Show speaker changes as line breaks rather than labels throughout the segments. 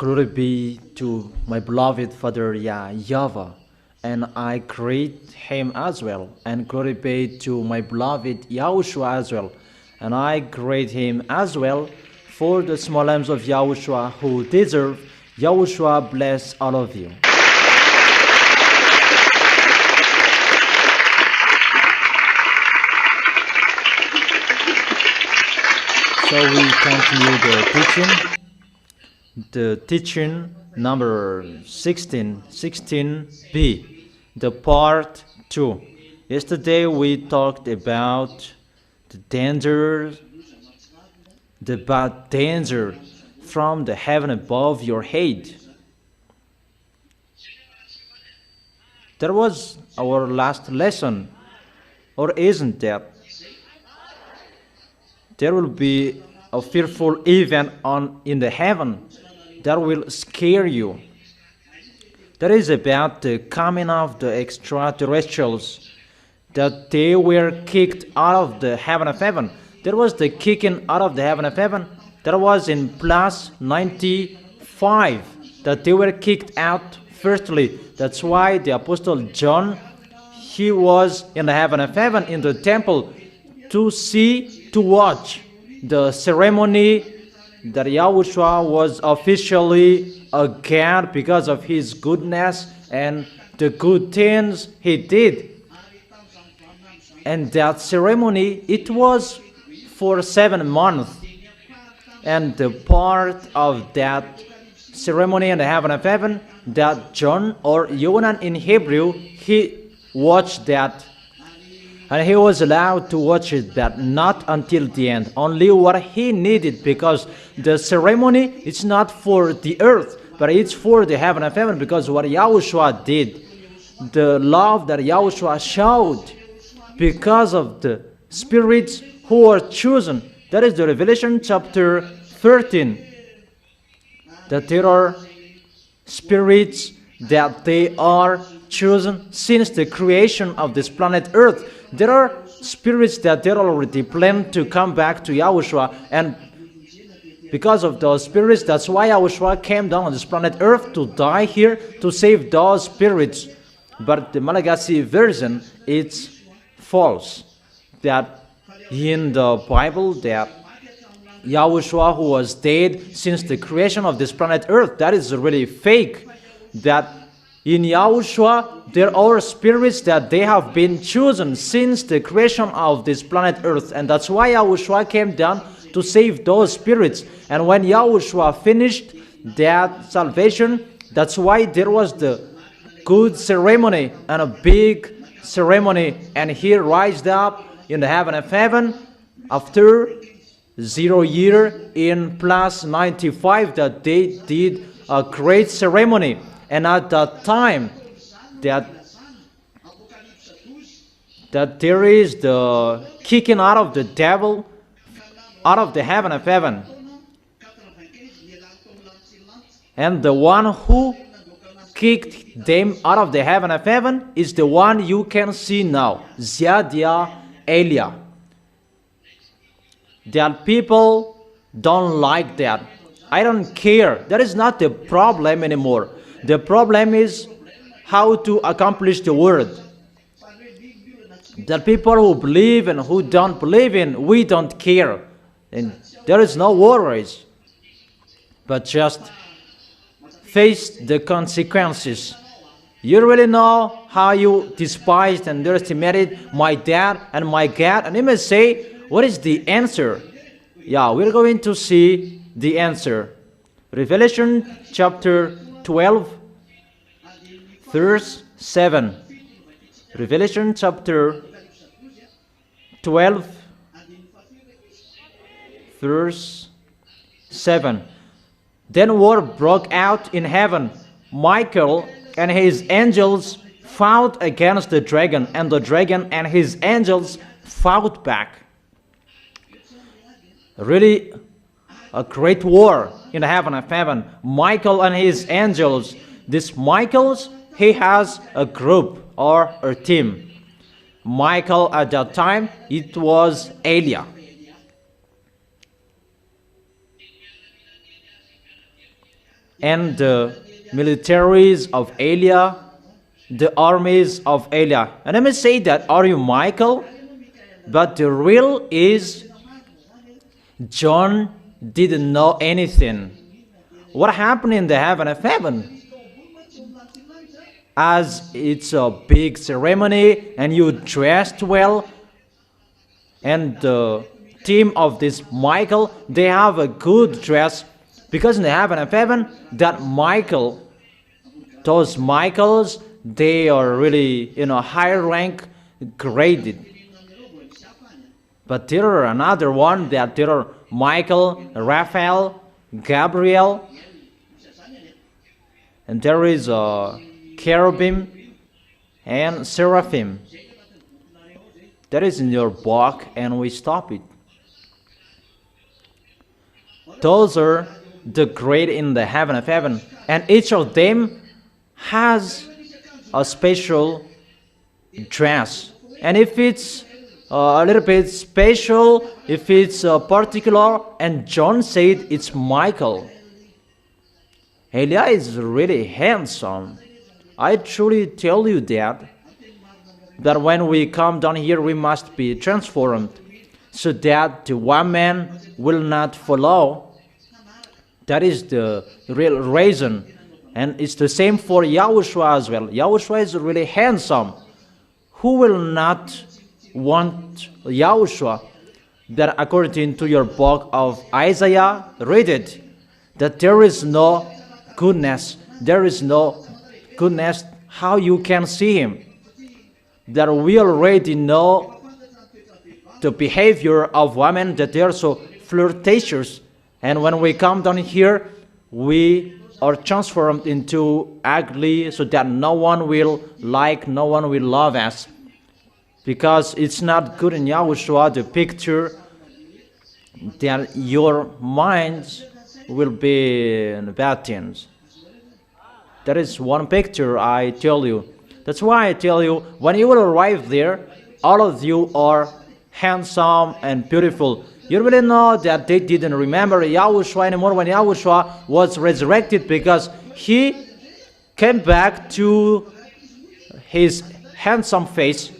Glory be to my beloved Father YAHVAH, and I greet him as well. And glory be to my beloved YAHOSHUA as well, and I greet him as well. For the small lambs of YAHOSHUA who deserve, YAHOSHUA bless all of you. So we continue the teaching number 16b, the part 2. Yesterday we talked about the danger from the heaven above your head. That was our last lesson, or isn't that? There will be a fearful event in the heaven that will scare you. That is about the coming of the extraterrestrials, that they were kicked out of the heaven of heaven. There was the kicking out of the heaven of heaven. That was in plus 95, that they were kicked out firstly. That's why the Apostle John, he was in the heaven of heaven in the temple to watch the ceremony that YAHOSHUA was officially a God because of his goodness and the good things he did. And that ceremony, it was for 7 months. And the part of that ceremony in the heaven of heaven, that John, or Yohanan in Hebrew, he watched that. And he was allowed to watch it, but not until the end. Only what he needed, because the ceremony is not for the earth, but it's for the heaven of heaven, because what YAHOSHUA did, the love that YAHOSHUA showed, because of the spirits who are chosen. That is the Revelation chapter 13. That there are spirits that they are chosen since the creation of this planet Earth. There are spirits that they're already planned to come back to YAHOSHUA, and because of those spirits, that's why YAHOSHUA came down on this planet Earth to die here to save those spirits. But the Malagasy version, it's false. That in the Bible, that YAHOSHUA, who was dead since the creation of this planet Earth, that is really fake. That in YAHOSHUA, there are spirits that they have been chosen since the creation of this planet Earth. And that's why YAHOSHUA came down to save those spirits. And when YAHOSHUA finished that salvation, that's why there was the good ceremony and a big ceremony. And he rised up in the heaven of heaven after 0 year in plus 95, that they did a great ceremony. And at that time, that there is the kicking out of the devil out of the heaven of heaven. And the one who kicked them out of the heaven of heaven is the one you can see now, Ziadia Elia. That people don't like that. I don't care. That is not the problem anymore. The problem is how to accomplish the word. The people who believe and who don't believe in, we don't care. And there is no worries. But just face the consequences. You really know how you despised and underestimated my dad and my God. And you may say, what is the answer? Yeah, we're going to see the answer. Revelation chapter 12, verse 7. Revelation chapter 12, verse 7. Then war broke out in heaven. Michael and his angels fought against the dragon, and the dragon and his angels fought back. Really a great war in the heaven of heaven. Michael and his angels. This Michael's, he has a group or a team. Michael at that time, it was Elia. and the militaries of Elia, the armies of Elia. And let me say that, are you Michael? But the real is John didn't know anything. What happened in the heaven of heaven? As it's a big ceremony and you dressed well, and the team of this Michael, they have a good dress, because in the heaven of heaven, that Michael, those Michaels, they are really higher rank graded. But there are another one, that there are Michael, Raphael, Gabriel, and there is a cherubim and seraphim. That is in your book, and we stop it. Those are the great in the heaven of heaven, and each of them has a special dress. And if it's a little bit special, if it's particular, and John said it's Michael. Elia is really handsome. I truly tell you that when we come down here, we must be transformed, so that the one man will not follow. That is the real reason. And it's the same for Yahushua as well. Yahushua is really handsome. Who will not want Yahushua? That according to your book of Isaiah, read it, that there is no goodness. There is no goodness how you can see him. That we already know the behavior of women, that they are so flirtatious. And when we come down here, we are transformed into ugly, so that no one will like, no one will love us. Because it's not good in Yahushua, the picture, that your minds will be in bad things. That is one picture I tell you. That's why I tell you, when you will arrive there, all of you are handsome and beautiful. You really know that they didn't remember Yahushua anymore when Yahushua was resurrected, because he came back to his handsome face.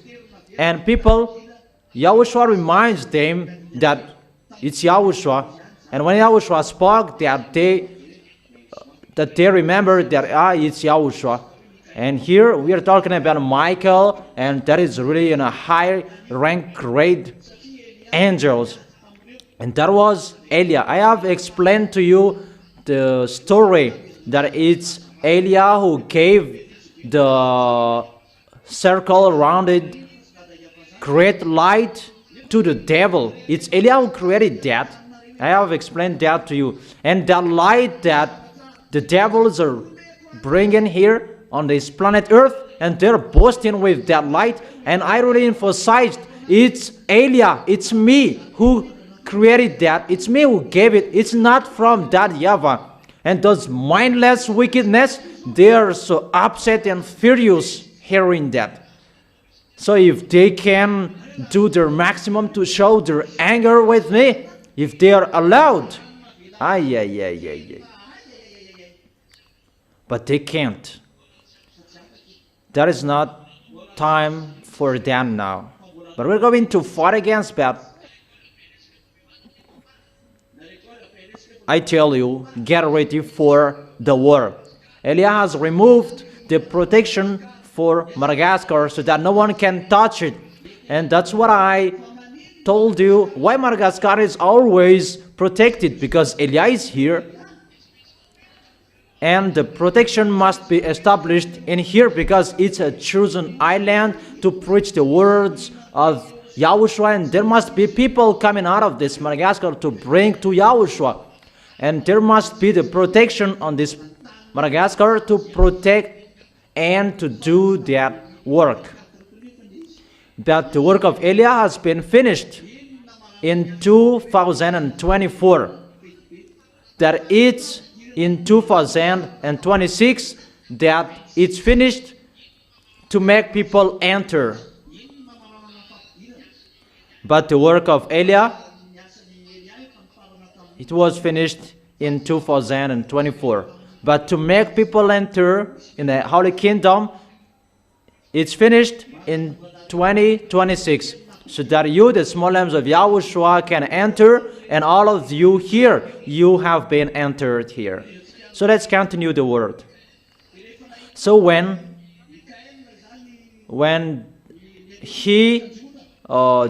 And people, Yahushua reminds them that it's Yahushua. And when Yahushua spoke, that they remember that it's Yahushua. And here we are talking about Michael, and that is really in a high rank grade angels. And that was Elia. I have explained to you the story that it's Elia who gave the circle around it great light to the devil. It's Elia who created that. I have explained that to you. And that light that the devils are bringing here on this planet Earth, and they're boasting with that light. And I really emphasized, it's Elia, it's me who created that. It's me who gave it. It's not from that YAHVAH. And those mindless wickedness, they are so upset and furious hearing that. So if they can do their maximum to show their anger with me, if they are allowed, but they can't. That is not time for them now. But we're going to fight against that. I tell you, get ready for the war. Elia has removed the protection for Madagascar so that no one can touch it. And that's what I told you, why Madagascar is always protected, because Elia is here. And the protection must be established in here, because it's a chosen island to preach the words of Yahushua. And there must be people coming out of this Madagascar to bring to Yahushua. And there must be the protection on this Madagascar to protect and to do that work. But the work of Elia has been finished in 2024. That it's in 2026 that it's finished to make people enter. But the work of Elia, it was finished in 2024. But to make people enter in the Holy Kingdom, it's finished in 2026. So that you, the small lambs of Yahushua, can enter, and all of you here, you have been entered here. So let's continue the word. So when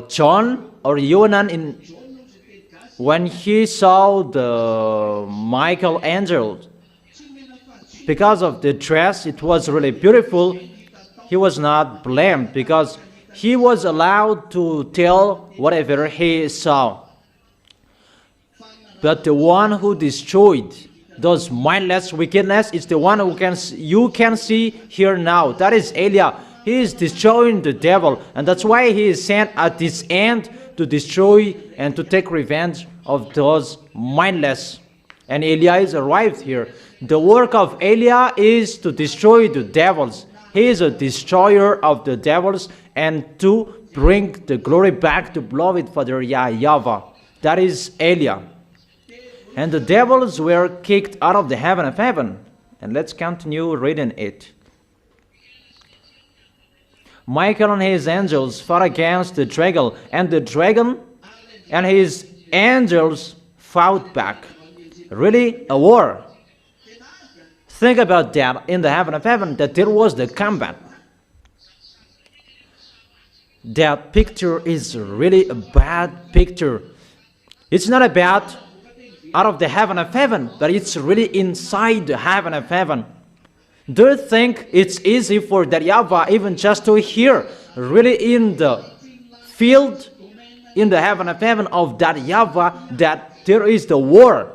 John or Yohanan, when he saw the Michael angel, because of the dress, it was really beautiful, he was not blamed because he was allowed to tell whatever he saw. But the one who destroyed those mindless wickedness is the one who you can see here now. That is Eliah. He is destroying the devil, and that's why he is sent at this end to destroy and to take revenge of those mindless. And Eliah is arrived here. The work of Eliah is to destroy the devils. He is a destroyer of the devils and to bring the glory back to beloved Father YAHVAH. That is Eliah. And the devils were kicked out of the heaven of heaven. And let's continue reading it. Michael and his angels fought against the dragon, and the dragon and his angels fought back. Really, a war. Think about that in the heaven of heaven, that there was the combat. That picture is really a bad picture. It's not about out of the heaven of heaven, but it's really inside the heaven of heaven. Do you think it's easy for that YAHVAH even just to hear really in the field, in the heaven of heaven of that YAHVAH, that there is the war?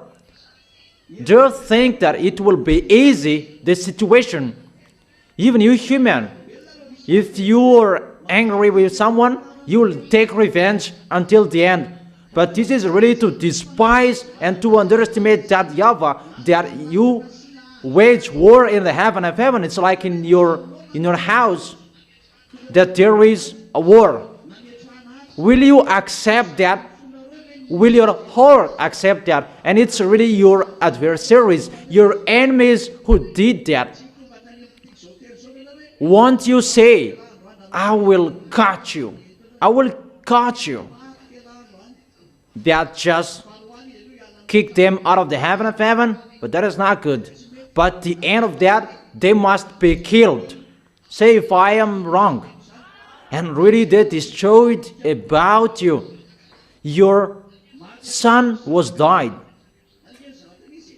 Do you think that it will be easy, the situation? Even you human, if you are angry with someone, you will take revenge until the end. But this is really to despise and to underestimate that YAHVAH, that you wage war in the heaven of heaven. It's like in your house, that there is a war. Will you accept that? Will your heart accept that? And it's really your adversaries, your enemies who did that. Won't you say, I will cut you. I will cut you. That just kick them out of the heaven of heaven? But that is not good. But the end of that, they must be killed. Say if I am wrong. And really they destroyed about you. Your son was died.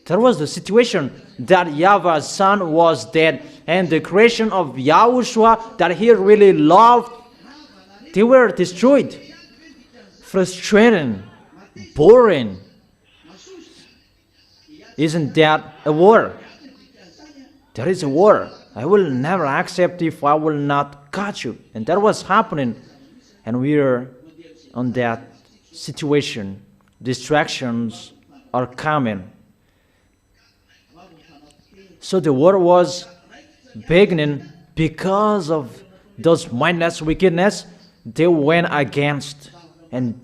That was the situation, that YAHVAH's son was dead. And the creation of YAHOSHUA that he really loved, they were destroyed. Frustrating, boring. Isn't that a war? There is a war. I will never accept if I will not catch you. And that was happening. And we are on that situation. Distractions are coming. So the war was beginning because of those mindless wickedness they went against. And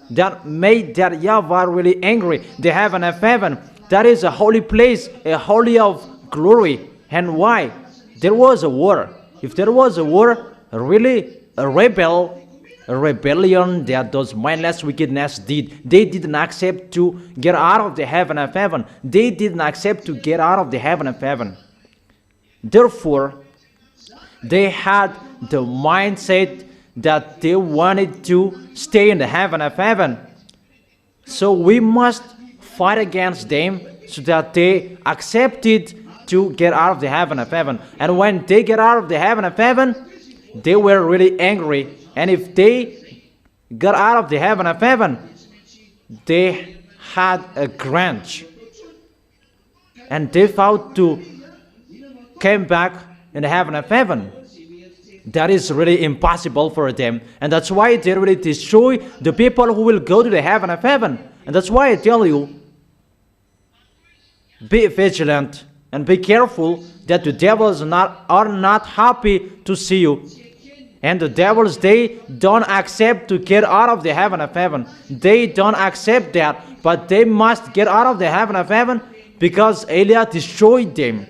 that made that YAHVAH really angry. The heaven of heaven, that is a holy place, a holy of glory. And why? There was a war. If there was a war, really a rebellion that those mindless wickedness did. They didn't accept to get out of the heaven of heaven. They didn't accept to get out of the heaven of heaven. Therefore, they had the mindset that they wanted to stay in the heaven of heaven. So we must fight against them so that they accepted to get out of the heaven of heaven. And when they get out of the heaven of heaven, they were really angry. And if they got out of the heaven of heaven, they had a grudge. And they vowed to come back in the heaven of heaven. That is really impossible for them. And that's why they really destroy the people who will go to the heaven of heaven. And that's why I tell you, be vigilant and be careful that the devils are not happy to see you. And the devils, they don't accept to get out of the heaven of heaven. They don't accept that. But they must get out of the heaven of heaven because Eliah destroyed them.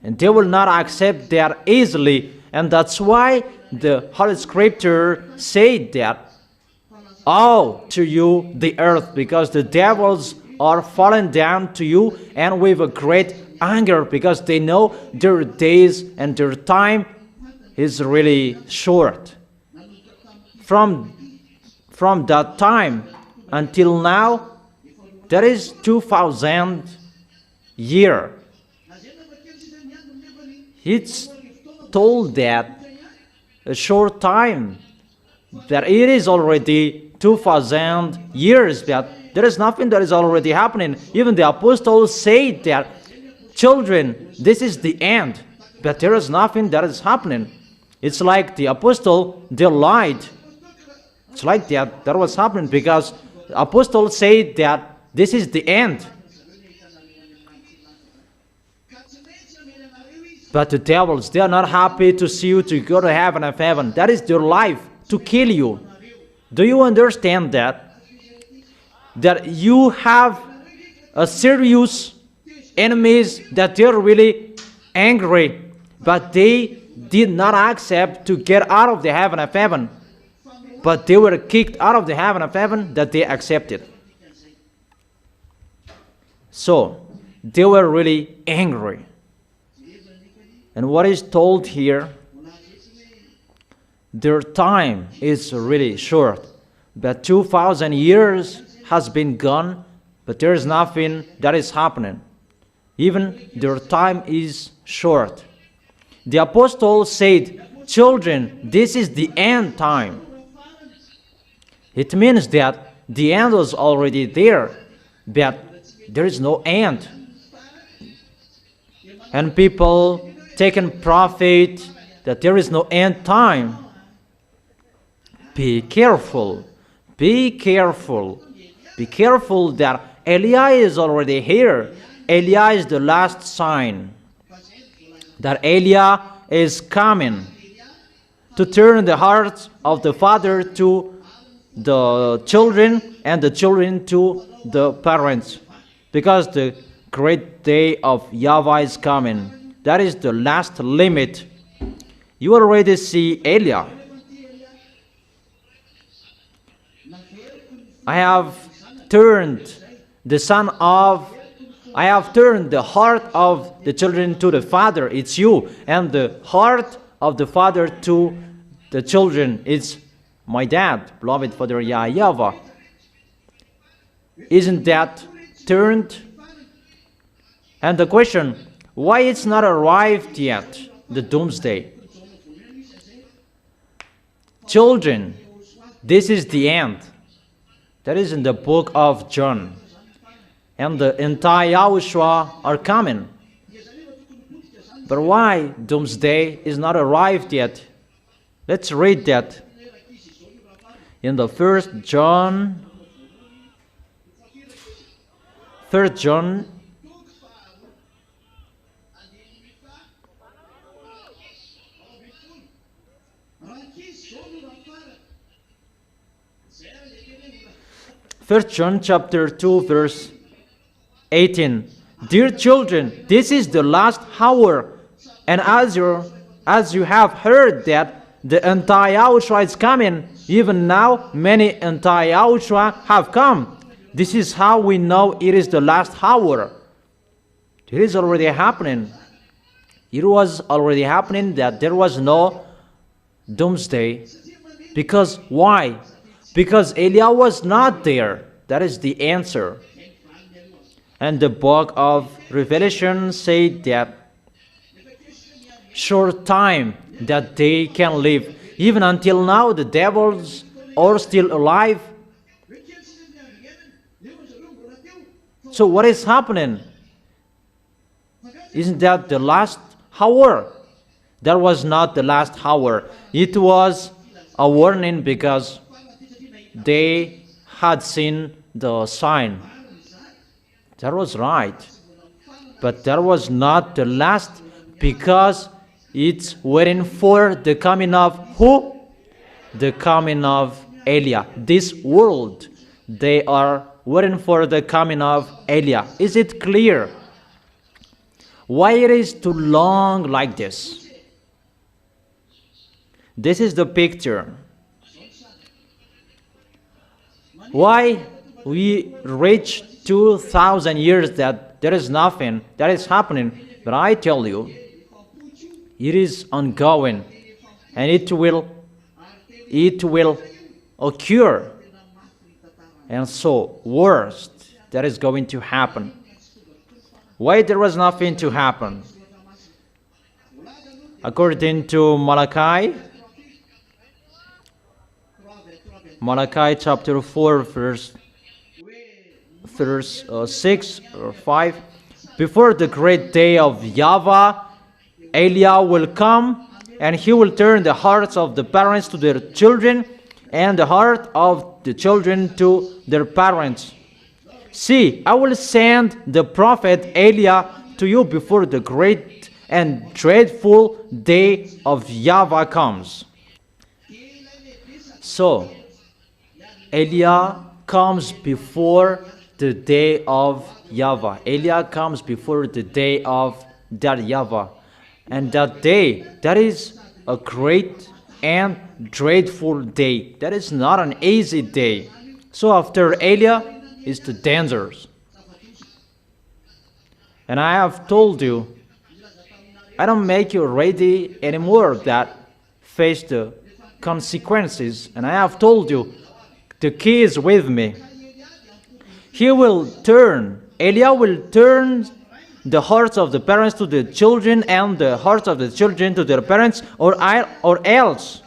And they will not accept that easily. And that's why the Holy Scripture said that, "Woe to you, the earth, because the devils are fallen down to you, and with a great anger, because they know their days and their time is really short." From that time until now, there is 2,000 years. It's told that a short time, that it is already 2,000 years, that there is nothing that is already happening. Even the apostles say that, "Children, this is the end," but there is nothing that is happening. It's like the apostle, they lied. It's like that was happening, because the apostles say that this is the end. But the devils, they are not happy to see you to go to heaven of heaven. That is their life, to kill you. Do you understand that? That you have a serious enemies, that they're really angry, but they did not accept to get out of the heaven of heaven. But they were kicked out of the heaven of heaven that they accepted. So, they were really angry. And what is told here, their time is really short. But 2,000 years has been gone, but there is nothing that is happening. Even their time is short. The apostle said, "Children, this is the end time." It means that the end was already there, but there is no end. And people taken profit that there is no end time. Be careful. Be careful. Be careful that Eliah is already here. Eliah is the last sign that Eliah is coming to turn the hearts of the father to the children and the children to the parents, because the great day of YAHVAH is coming. That is the last limit. You already see Eliah. I have turned the heart of the children to the father. It's you. And the heart of the father to the children. It's my dad, beloved Father YAHVAH. Isn't that turned? And the question, why it's not arrived yet, the doomsday? Children, this is the end. That is in the book of John. And the entire YAHOSHUA are coming. But why doomsday is not arrived yet? Let's read that. In the 1 John 1 John chapter 2 verse 18. Dear children, this is the last hour, and as you have heard that the anti-YAHOSHUA is coming, even now many anti-YAHOSHUA have come. This is how we know it is the last hour. It is already happening. It was already happening that there was no doomsday. Because why? Because Eliah was not there. That is the answer. And the book of Revelation said that short time that they can live. Even until now, the devils are still alive. So what is happening? Isn't that the last hour? That was not the last hour. It was a warning because they had seen the sign. That was right. But that was not the last, because it's waiting for the coming of who? The coming of Eliah. This world, they are waiting for the coming of Eliah. Is it clear? Why it is too long like this? This is the picture. Why we reach 2,000 years that there is nothing that is happening, but I tell you, it is ongoing, and it will occur. And so, worst that is going to happen. Why there was nothing to happen? According to Malachi chapter 4, verse 6 or 5, before the great day of YAHVAH, Eliah will come, and he will turn the hearts of the parents to their children, and the heart of the children to their parents. See, I will send the prophet Eliah to you before the great and dreadful day of YAHVAH comes. So, Eliah comes before the day of YAHVAH. Eliah comes before the day of that YAHVAH. And that day, that is a great and dreadful day. That is not an easy day. So after Eliah is the dangers. And I have told you, I don't make you ready anymore that face the consequences. And I have told you, the key is with me. Eliah will turn the hearts of the parents to the children, and the hearts of the children to their parents, or else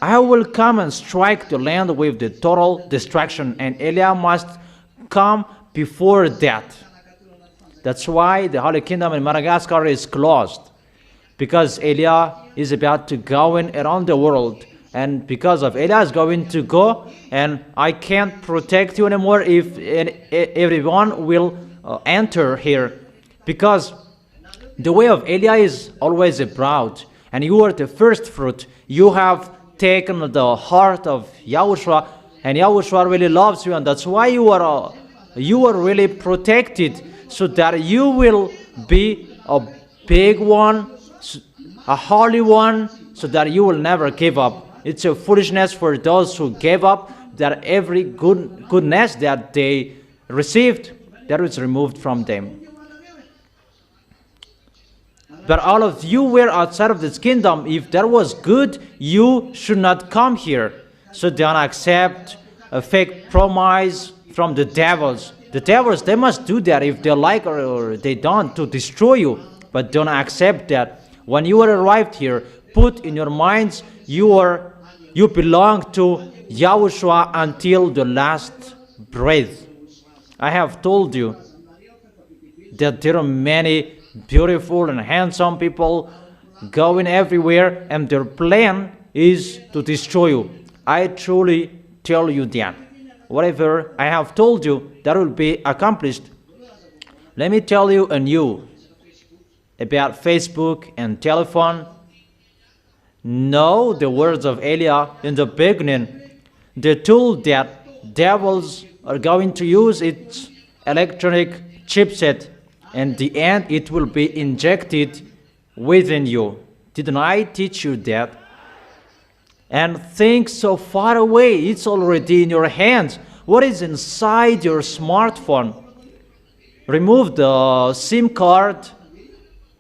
I will come and strike the land with the total destruction, and Eliah must come before that. That's why the Holy Kingdom in Madagascar is closed, because Eliah is about to go in around the world, and because of Eliah is going to go, and I can't protect you anymore if everyone will enter here. Because the way of Eliah is always abroad, and you are the first fruit. You have taken the heart of YAHOSHUA, and YAHOSHUA really loves you, and that's why you are really protected, so that you will be a big one, a holy one, so that you will never give up. It's a foolishness for those who gave up, that every goodness that they received, that was removed from them. But all of you were outside of this kingdom. If that was good, you should not come here. So don't accept a fake promise from the devils. The devils, they must do that if they like or they don't, to destroy you. But don't accept that. When you are arrived here, put in your minds you belong to YAHOSHUA until the last breath. I have told you that there are many beautiful and handsome people going everywhere, and their plan is to destroy you. I truly tell you that. Whatever I have told you, that will be accomplished. Let me tell you anew about Facebook and telephone. Know the words of Eliah in the beginning. The tool that devils are going to use, its electronic chipset. And the end, it will be injected within you. Didn't I teach you that? And think so far away, it's already in your hands. What is inside your smartphone? Remove the SIM card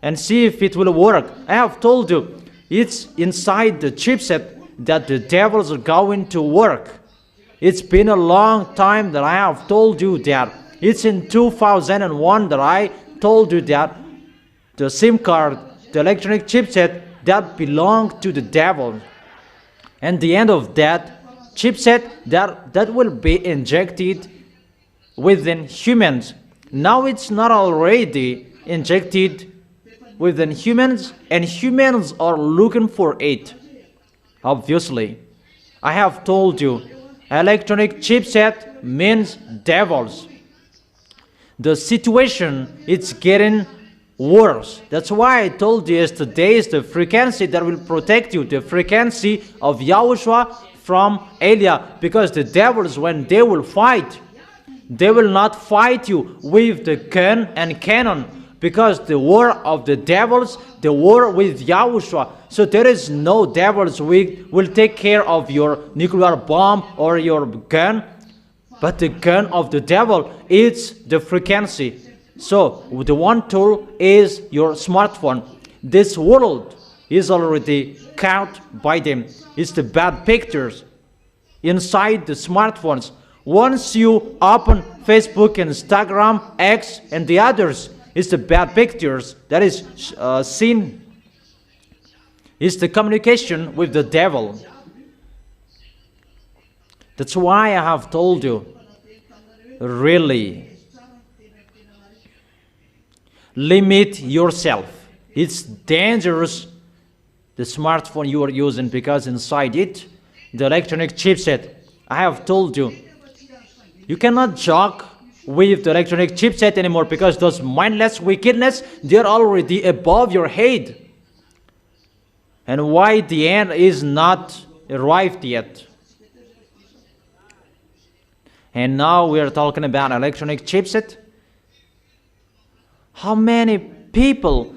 and see if it will work. I have told you, it's inside the chipset that the devils are going to work. It's been a long time that I have told you that. It's in 2001 that I told you that the SIM card, the electronic chipset, that belonged to the devil. And the end of that chipset, that will be injected within humans. Now it's not already injected within humans, and humans are looking for it. Obviously, I have told you, electronic chipset means devils. The situation, it's getting worse. That's why I told you yesterday is the frequency that will protect you, the frequency of YAHOSHUA from Eliah. Because the devils, when they will fight, They will not fight you with the gun and cannon, because the war of the devils, the war with Yahushua. So there is no devils will take care of your nuclear bomb or your gun, but the gun of the devil is the frequency. So the one tool is your smartphone. This world is already caught by them. It's the bad pictures inside the smartphones. Once you open Facebook, Instagram, X, and the others, it's the bad pictures that is seen. It's the communication with the devil. That's why I have told you, really, limit yourself. It's dangerous, the smartphone you are using, because inside it, the electronic chipset, I have told you, you cannot joke with the electronic chipset anymore, because those mindless wickedness, they're already above your head. And why the end is not arrived yet. And now we are talking about electronic chipset. How many people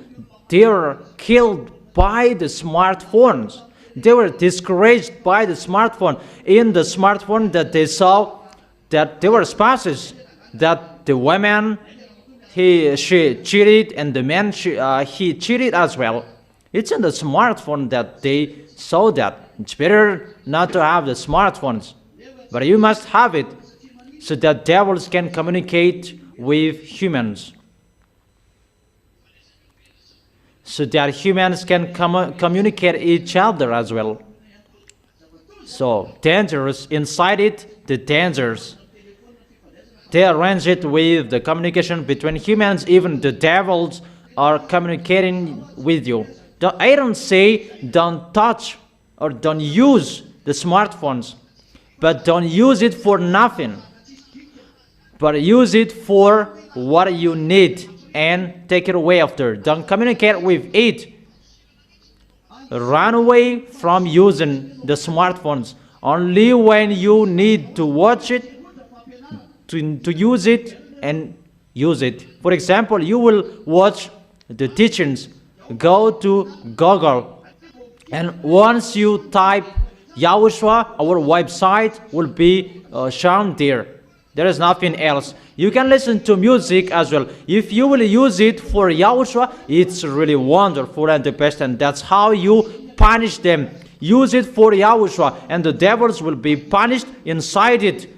they were killed by the smartphones? They were discouraged by the smartphone. In the smartphone that they saw that there were spouses, that the woman she cheated and the man he cheated as well. It's in the smartphone that they saw that. It's better not to have the smartphones, but you must have it so that devils can communicate with humans. So that humans can communicate each other as well. So dangerous, inside it, the dangers. They arrange it with the communication between humans. Even the devils are communicating with you. I don't say don't touch or don't use the smartphones, but don't use it for nothing. But use it for what you need and take it away after. Don't communicate with it. Run away from using the smartphones. Only when you need to watch it, to use it, and use it. For example, you will watch the teachings. Go to Google, and once you type YAHOSHUA, our website will be shown there. There is nothing else. You can listen to music as well. If you will use it for YAHOSHUA, it's really wonderful and the best, and that's how you punish them. Use it for YAHOSHUA, and the devils will be punished inside it.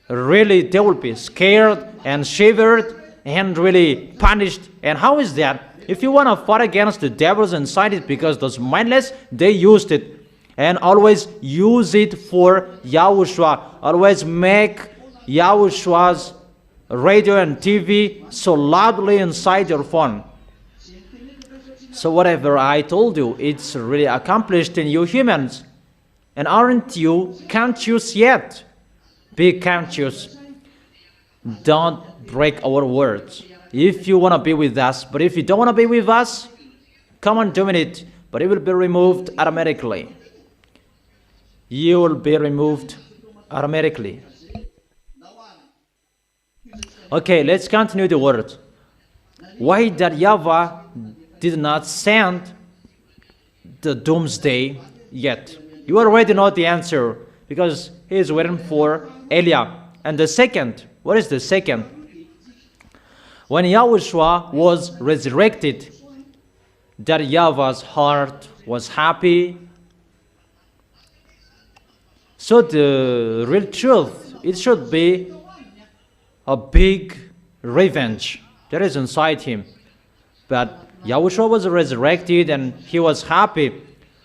Really, they will be scared and shivered and really punished. And how is that? If you want to fight against the devils inside it, because those mindless, they used it. And always use it for YAHOSHUA. Always make YAHOSHUA's radio and TV so loudly inside your phone. So whatever I told you, it's really accomplished in you humans. And aren't you conscious yet? Be conscious. Don't break our words. If you want to be with us, but if you don't want to be with us, come on doing it, but it will be removed automatically. You will be removed automatically. Okay, let's continue the word. Why that YAHVAH did not send the doomsday yet? You already know the answer, because he is waiting for Elijah. And the second, what is the second? When YAHOSHUA was resurrected, that YAHVAH's heart was happy. So the real truth, it should be a big revenge that is inside him. But YAHOSHUA was resurrected and he was happy.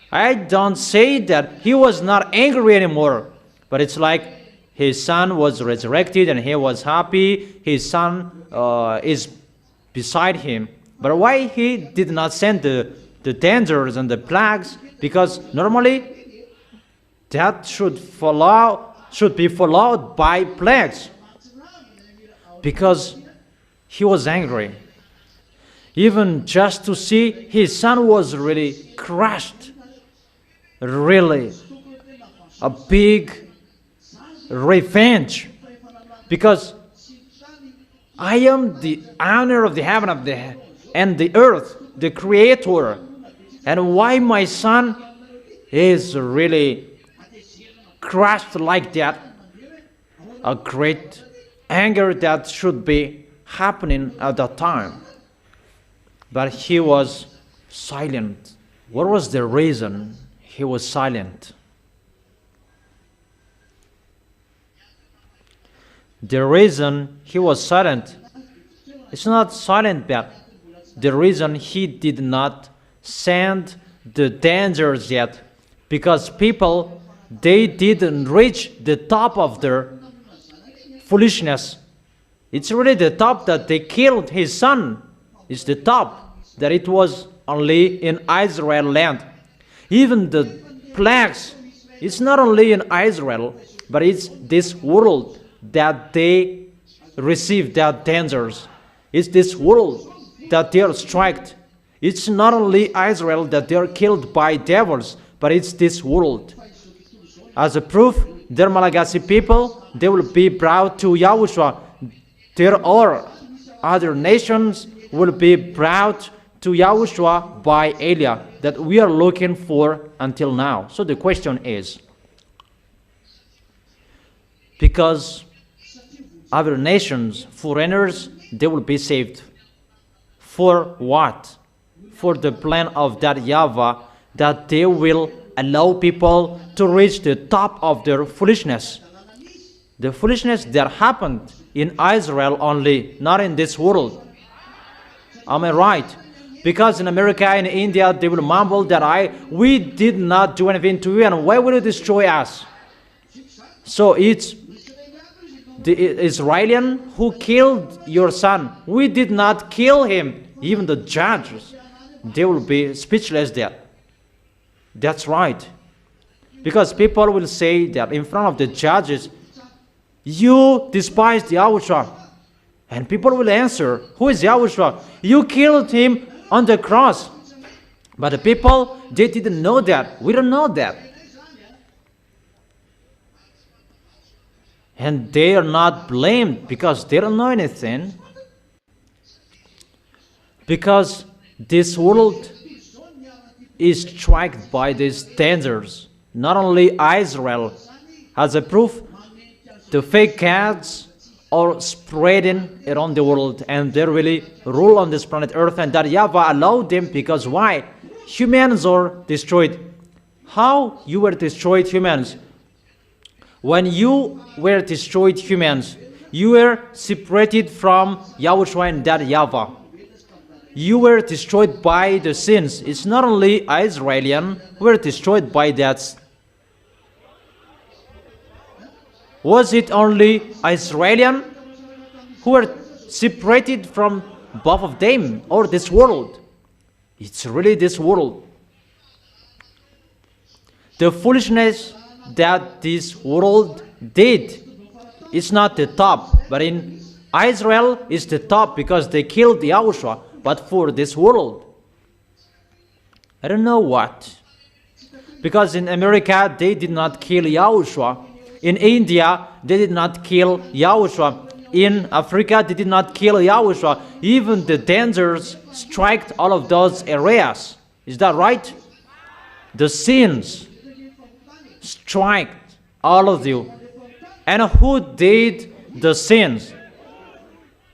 I don't say that he was not angry anymore, but it's like his son was resurrected and he was happy. His son is beside him. But why he did not send the dangers and the plagues? Because normally that should be followed by plagues. Because he was angry. Even just to see his son was really crushed. Really a big revenge, because I am the owner of the heaven and the earth, the creator. And why my son is really crushed like that? A great anger that should be happening at that time. But he was silent. What was the reason he was silent? The reason he was silent, it's not silent, but the reason he did not send the dangers yet, because people, they didn't reach the top of their foolishness. It's really the top that they killed his son. It's the top that it was only in Israel land. Even the plagues, it's not only in Israel, but it's this world that they receive their dangers. It's this world that they are struck. It's not only Israel that they are killed by devils, but it's this world. As a proof, their Malagasy people, they will be brought to Yahushua. There are other nations will be brought to Yahushua by Elia that we are looking for until now. So the question is, because other nations, foreigners, they will be saved. For what? For the plan of that YAHVAH, that they will allow people to reach the top of their foolishness. The foolishness that happened in Israel only, not in this world. Am I right? Because in America and India, they will mumble that we did not do anything to you, and why will you destroy us? So it's the Israeli who killed your son. We did not kill him. Even the judges, they will be speechless there. That's right. Because people will say that in front of the judges, you despise Yahushua. And people will answer, who is Yahushua? You killed him on the cross. But the people, they didn't know that. We don't know that. And they are not blamed because they don't know anything. Because this world is struck by these dangers. Not only Israel. As a proof, the fake gods are spreading around the world, and they really rule on this planet Earth, and that YAHVAH allowed them because why? Humans are destroyed. How you were destroyed, humans? When you were destroyed, humans, you were separated from Yahushua and that YAHVAH. You were destroyed by the sins. It's not only Israelian who were destroyed by that. Was it only Israelian who were separated from both of them, or this world? It's really this world. The foolishness that this world did is not the top, but in Israel is the top because they killed Yahushua. But for this world, I don't know what. Because in America, they did not kill Yahushua. In India, they did not kill Yahushua. In Africa, they did not kill Yahushua. Even the dangers struck all of those areas. Is that right? The sins struck all of you. And who did the sins?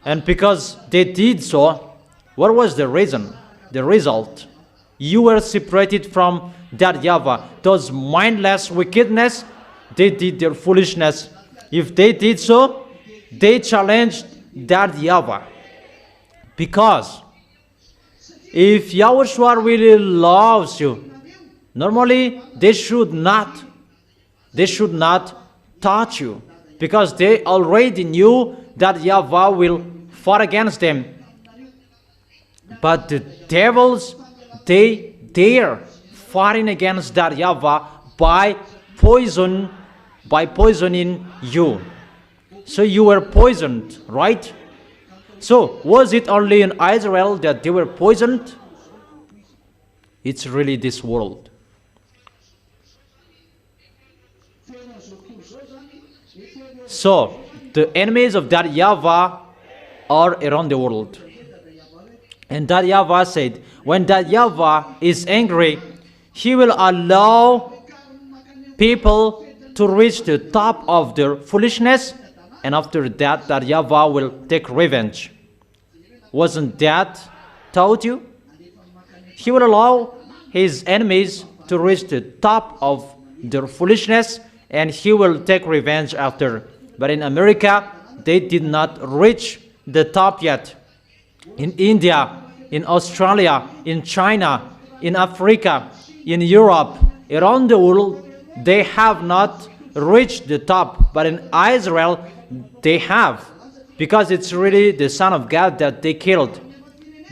And because they did so, what was the reason? The result? You were separated from that YAHVAH. Those mindless wickedness, they did their foolishness. If they did so, they challenged that YAHVAH. Because if Yahushua really loves you, normally they should not touch you. Because they already knew that YAHVAH will fight against them. But the devils, they are fighting against that YAHVAH by poisoning you. So you were poisoned, right? So was it only in Israel that they were poisoned? It's really this world. So the enemies of that YAHVAH all around the world. And that YAHVAH said, when that YAHVAH is angry, he will allow people to reach the top of their foolishness, and after that, that YAHVAH will take revenge. Wasn't that told you? He will allow his enemies to reach the top of their foolishness, and he will take revenge after. But in America, they did not reach the top yet. In India, in Australia, in China, in Africa, in Europe, around the world, they have not reached the top. But in Israel, they have, because it's really the Son of God that they killed.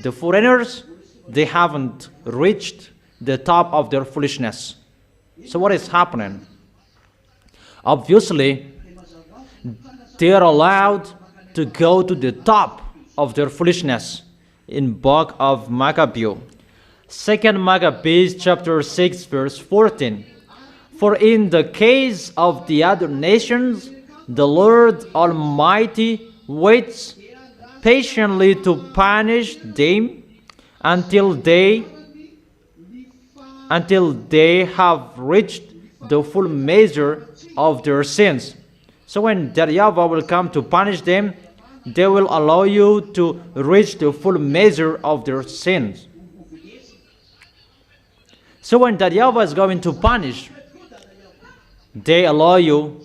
The foreigners, they haven't reached the top of their foolishness. So what is happening? Obviously, they are allowed to go to the top of their foolishness in book of Maccabees. 2 Maccabees chapter 6 verse 14. For in the case of the other nations, the Lord Almighty waits patiently to punish them until they have reached the full measure of their sins. So when that YAHVAH will come to punish them, they will allow you to reach the full measure of their sins. So when that YAHVAH is going to punish, they allow you,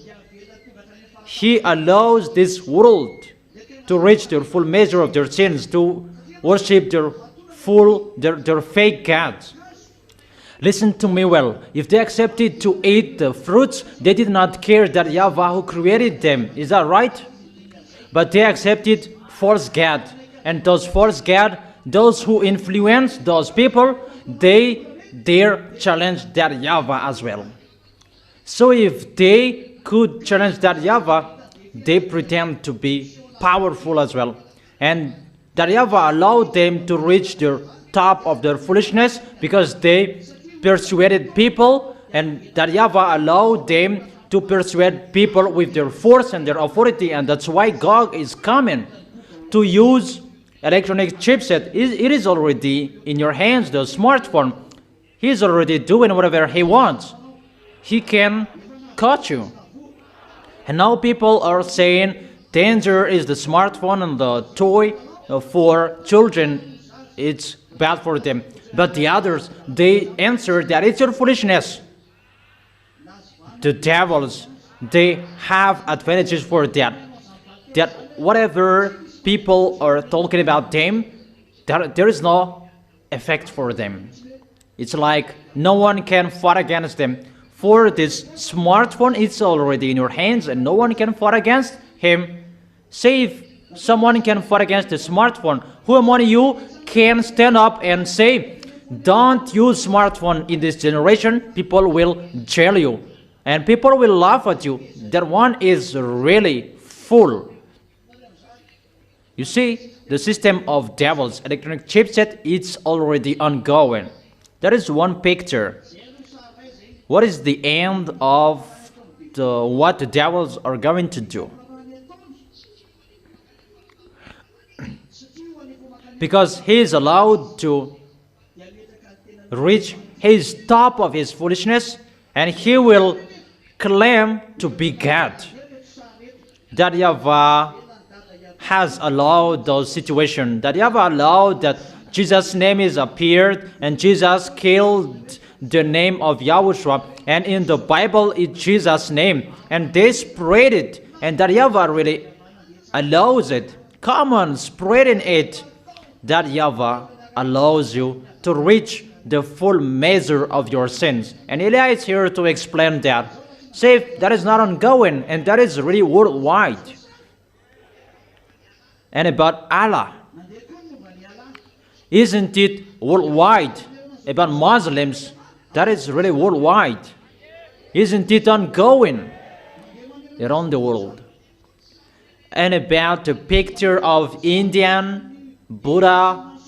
he allows this world to reach their full measure of their sins, to worship their fake gods. Listen to me well. If they accepted to eat the fruits, they did not care that YAHVAH who created them. Is that right? But they accepted false God. And those false God, those who influence those people, they dare challenge that YAHVAH as well. So if they could challenge that YAHVAH, they pretend to be powerful as well. And that YAHVAH allowed them to reach their top of their foolishness because they persuaded people, and that YAHVAH allowed them to persuade people with their force and their authority. And that's why God is coming to use electronic chipset. It is already in your hands, the smartphone. He's already doing whatever he wants. He can catch you. And now people are saying danger is the smartphone and the toy for children. It's bad for them. But the others, they answer that it's your foolishness. The devils, they have advantages for that. That whatever people are talking about them, there is no effect for them. It's like no one can fight against them. For this smartphone, it's already in your hands and no one can fight against him. Say if someone can fight against the smartphone, who among you can stand up and say, don't use smartphone in this generation, people will jail you. And people will laugh at you. That one is really fool. You see, the system of devils, electronic chipset, it's already ongoing. That is one picture. What is the end of what the devils are going to do? Because he is allowed to reach his top of his foolishness, and he will claim to be God. That YAHVAH has allowed those situations. That YAHVAH allowed that Jesus' name is appeared, and Jesus killed the name of YAHOSHUA, and in the Bible it's Jesus' name, and they spread it, and that YAHVAH really allows it. Come on, spreading it. That YAHVAH allows you to reach the full measure of your sins. And Eli is here to explain that. Say that is not ongoing, and that is really worldwide. And about Allah, isn't it worldwide? About Muslims, that is really worldwide. Isn't it ongoing around the world? And about the picture of Indian Buddha,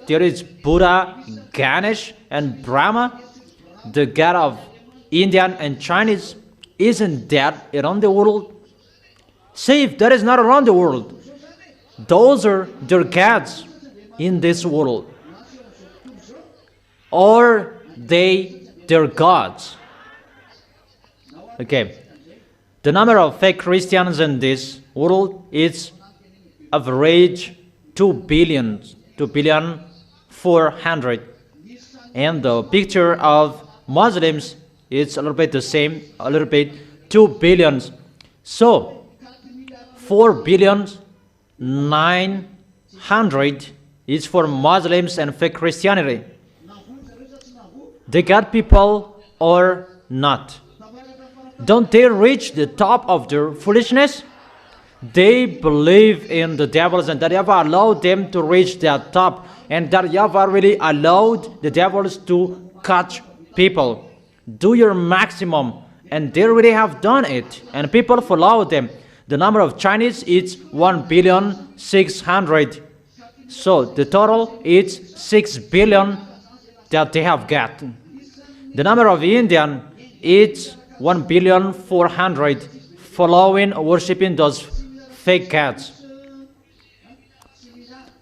there is Buddha, Ganesh, and Brahma, the god of Indian and Chinese. Isn't that around the world? Say if that is not around the world, Those are their gods in this world. Or they their gods. Okay. The number of fake Christians in this world is average 2 billion, 400. And the picture of Muslims is a little bit the same, a little bit 2 billions. So 4 billion 900 is for Muslims and fake Christianity. They got people or not? Don't they reach the top of their foolishness? They believe in the devils and that YAHVAH allowed them to reach that top, and that YAHVAH really allowed the devils to catch people. Do your maximum, and they really have done it, and people follow them. The number of Chinese is 1,600,000,000. So the total is 6 billion that they have got. The number of Indian is 1,400,000,000 following, worshipping those fake gods.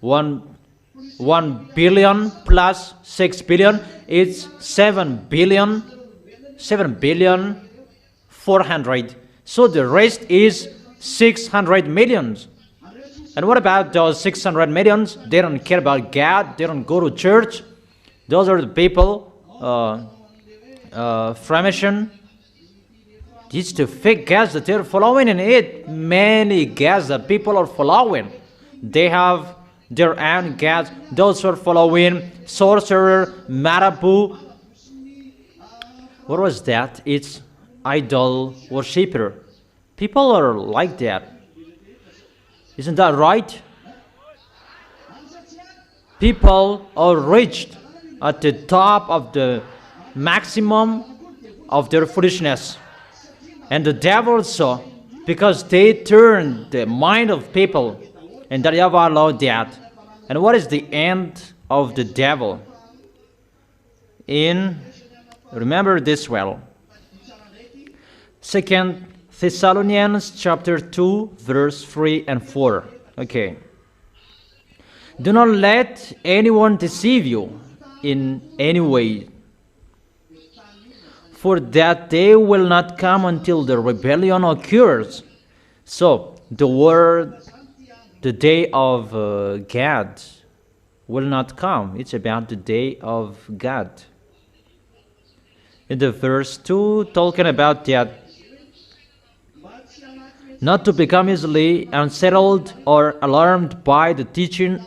1 billion plus 6 billion is 7 billion 400. So the rest is 600 millions. And what about those 600 millions? They don't care about God. They don't go to church. Those are the people, Freemason. It's the fake gods that they're following, and it many gods that people are following. They have their own gods. Those who are following sorcerer, marabu. What was that? It's idol worshiper. People are like that. Isn't that right? People are reached at the top of the maximum of their foolishness. And the devil saw, because they turned the mind of people, and that YAHVAH allowed that. And what is the end of the devil? Remember this well. 2 Thessalonians chapter 2, verse 3 and 4. Okay. Do not let anyone deceive you in any way, for that day will not come until the rebellion occurs. So, the day of God will not come. It's about the day of God. In the verse 2, talking about that, not to become easily unsettled or alarmed by the teaching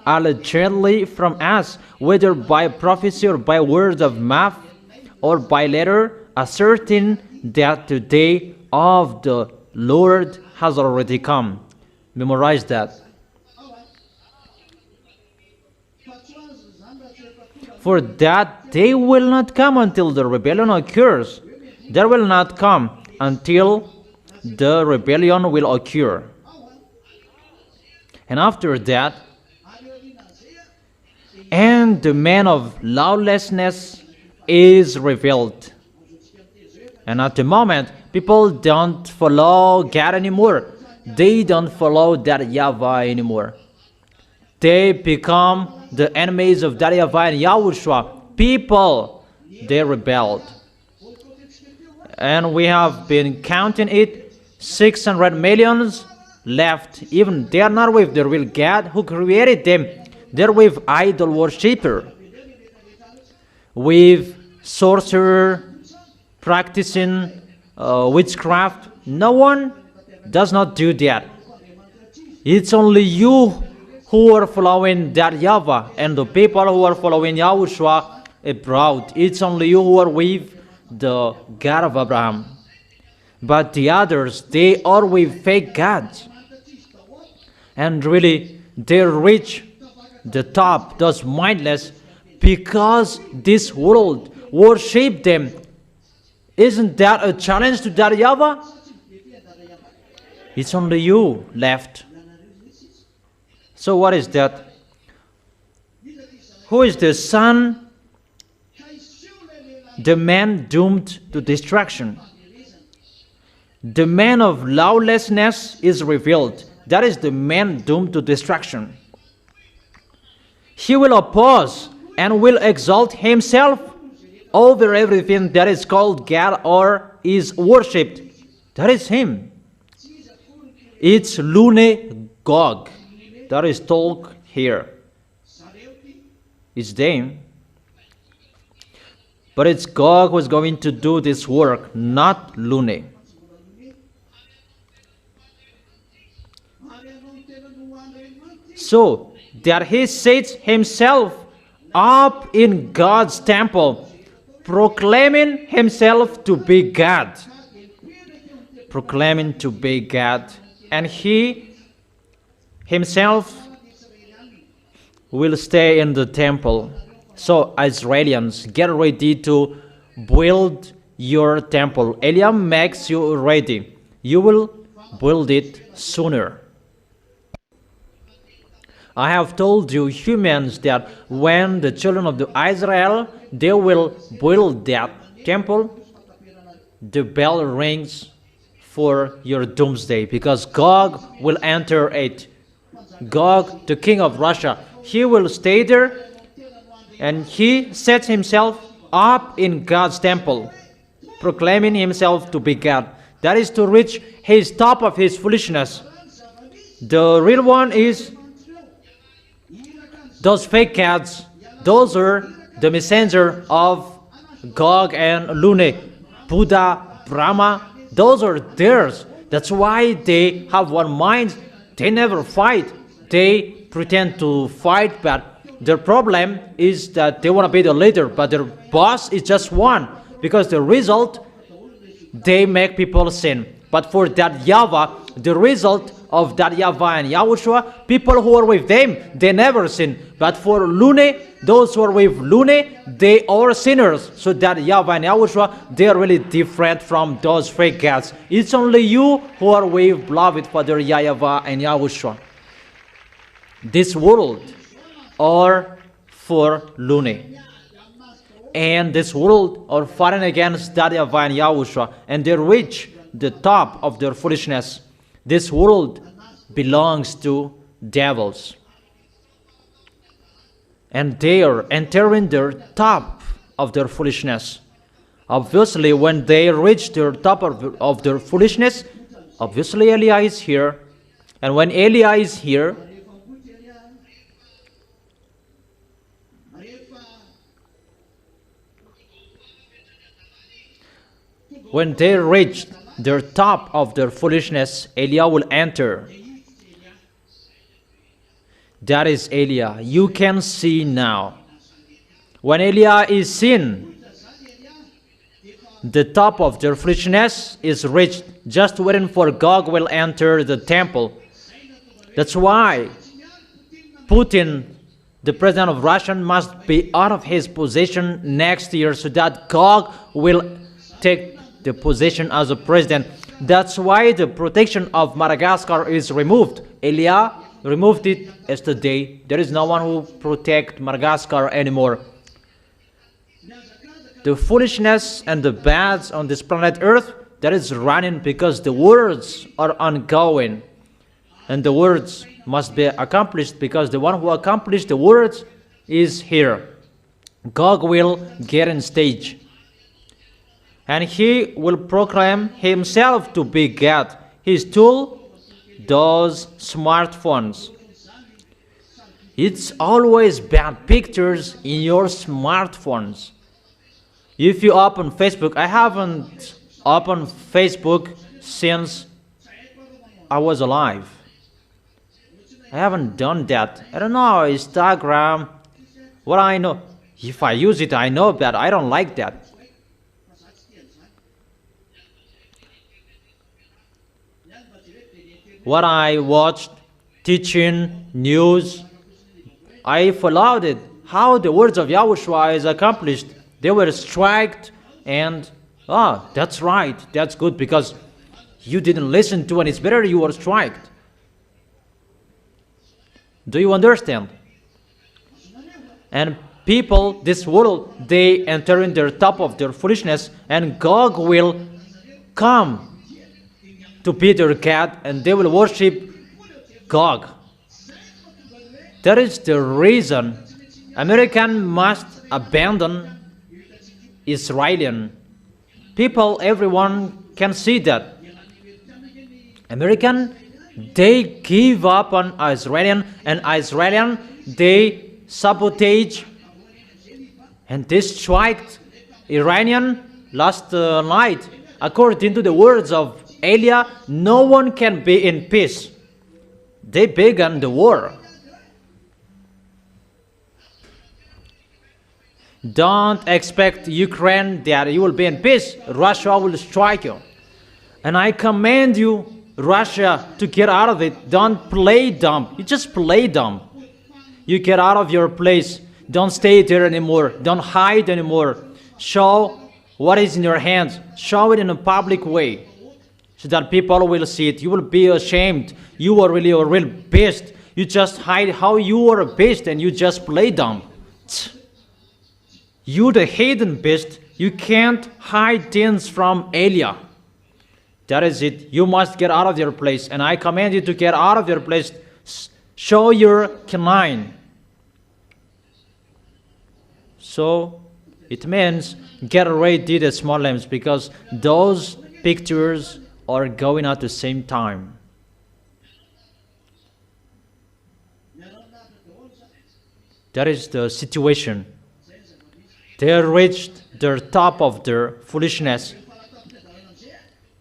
allegedly from us, whether by prophecy or by word of mouth, or by letter, asserting that the day of the Lord has already come. Memorize that. For that day will not come until the rebellion occurs. There will not come until the rebellion will occur. And after that, and the man of lawlessness is revealed. And at the moment, people don't follow God anymore. They don't follow that YAHVAH anymore. They become the enemies of that YAHVAH and YAHOSHUA. People, they rebelled. And we have been counting it, 600 millions left. Even they are not with the real God who created them. They're with idol worshiper, with sorcerer, practicing witchcraft. No one does not do that. It's only you who are following that YAHVAH, and the people who are following YAHOSHUA abroad. It's only you who are with the God of Abraham. But the others, they are with fake gods. And really, they reach the top, those mindless, because this world worship them. Isn't that a challenge to that YAHVAH? It's only you left. So what is that? Who is the son? The man doomed to destruction. The man of lawlessness is revealed. That is the man doomed to destruction. He will oppose and will exalt himself over everything that is called God or is worshipped. That is him. It's Lune Gog that is told here. It's them. But it's Gog who is going to do this work, not Lune. So that he sets himself up in God's temple, proclaiming himself to be God. Proclaiming to be God. And he himself will stay in the temple. So Israelians, get ready to build your temple. Eliam makes you ready. You will build it sooner. I have told you humans that when the children of Israel, they will build that temple, the bell rings for your doomsday, because Gog will enter it. Gog, the king of Russia, he will stay there, and he sets himself up in God's temple, proclaiming himself to be God. That is to reach his top of his foolishness. The real one is those fake gods. Those are the messenger of Gog and Lune, Buddha, Brahma. Those are theirs. That's why they have one mind. They never fight. They pretend to fight, but their problem is that they want to be the leader, but their boss is just one. Because the result, they make people sin. But for that YAHVAH, the result of that YAHVAH and YAHOSHUA, people who are with them, they never sin. But for Lune, those who are with Lune, they are sinners. So that YAHVAH and YAHOSHUA, they are really different from those fake gods. It's only you who are with beloved Father YAHVAH and YAHOSHUA. This world are for Lune. And this world are fighting against that YAHVAH and YAHOSHUA, and they reach the top of their foolishness. This world belongs to devils, and they are entering their top of their foolishness. Obviously, when they reach their top of their foolishness, obviously Eliah is here, and when Eliah is here, when they reach their top of their foolishness, Eliah will enter. That is Eliah. You can see now. When Eliah is seen, the top of their foolishness is reached. Just waiting for Gog will enter the temple. That's why Putin, the president of Russia, must be out of his position next year, so that Gog will take the position as a president. That's why the protection of Madagascar is removed. Eliah removed it yesterday. There is no one who protects Madagascar anymore. The foolishness and the bads on this planet Earth, that is running because the words are ongoing. And the words must be accomplished because the one who accomplished the words is here. Gog will get on stage. And he will proclaim himself to be God. His tool, those smartphones. It's always bad pictures in your smartphones. If you open Facebook, I haven't opened Facebook since I was alive. I haven't done that. I don't know, Instagram, what I know. If I use it, I know that I don't like that. What I watched, teaching, news, I followed it. How the words of YAHOSHUA is accomplished. They were striked and, that's right, that's good, because you didn't listen to, and it's better you were striked. Do you understand? And people, this world, they enter in their top of their foolishness, and Gog will come to be their God, and they will worship Gog. That is the reason American must abandon Israeli. People, everyone can see that. American, they give up on Israeli, and Israeli, they sabotage and they strike Iranian last night. According to the words of Elia, no one can be in peace. They began the war. Don't expect Ukraine that you will be in peace. Russia will strike you. And I command you, Russia, to get out of it. Don't play dumb. You just play dumb. You get out of your place. Don't stay there anymore. Don't hide anymore. Show what is in your hands. Show it in a public way so that people will see it. You will be ashamed. You are really a real beast. You just hide how you are a beast and you just play dumb. You the hidden beast. You can't hide things from Elia. That is it. You must get out of your place. And I command you to get out of your place. Show your canine. So it means get ready the small lambs, because those pictures are going at the same time. That is the situation. They reached the top of their foolishness,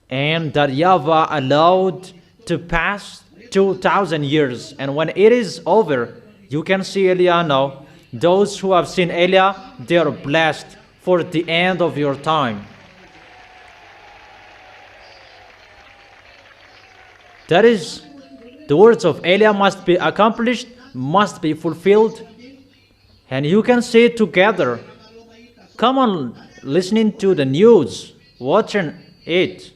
and that YAHVAH allowed to pass 2,000 years. And when it is over, you can see Elia now. Those who have seen Elia, they are blessed for the end of your time. That is, the words of Elia must be accomplished, must be fulfilled, and you can see it together. Come on, listening to the news, watching it.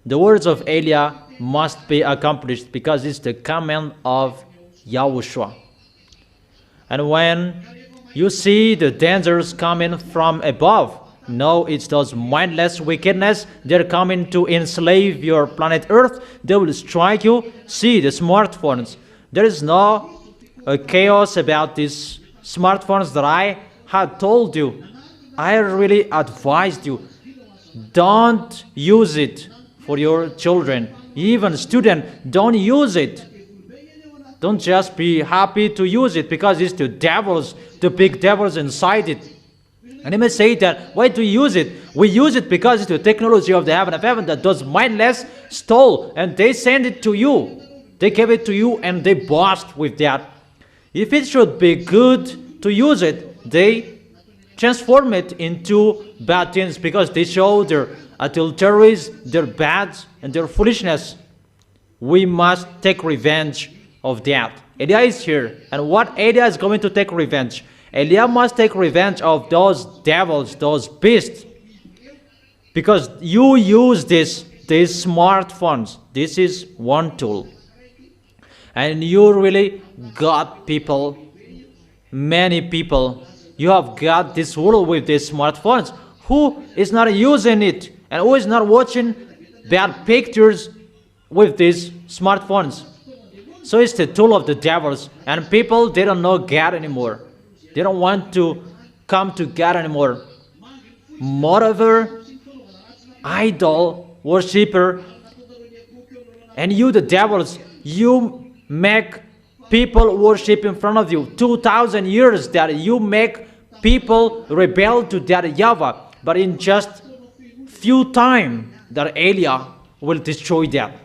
The words of Elia must be accomplished because it's the command of YAHOSHUA. And when you see the dangers coming from above, no, it's those mindless wickedness. They're coming to enslave your planet Earth. They will strike you. See the smartphones. There is no chaos about these smartphones that I had told you. I really advised you. Don't use it for your children. Even students, don't use it. Don't just be happy to use it because it's the devils, the big devils inside it. And you may say that, why do we use it? We use it because it's the technology of the heaven of heaven that those mindless stole, and they send it to you. They gave it to you and they boast with that. If it should be good to use it, they transform it into bad things because they show their adulteries, their bad, and their foolishness. We must take revenge of that. Elia is here, and what Elia is going to take revenge? Elia must take revenge of those devils, those beasts, because you use these smartphones. This is one tool, and you really got people, many people. You have got this rule with these smartphones. Who is not using it and who is not watching bad pictures with these smartphones? So it's the tool of the devils, and people, they don't know God anymore. They don't want to come to God anymore. Moreover, idol worshiper, and you the devils, you make people worship in front of you. 2,000 years that you make people rebel to that YAHVAH, but in just few time that Elia will destroy that.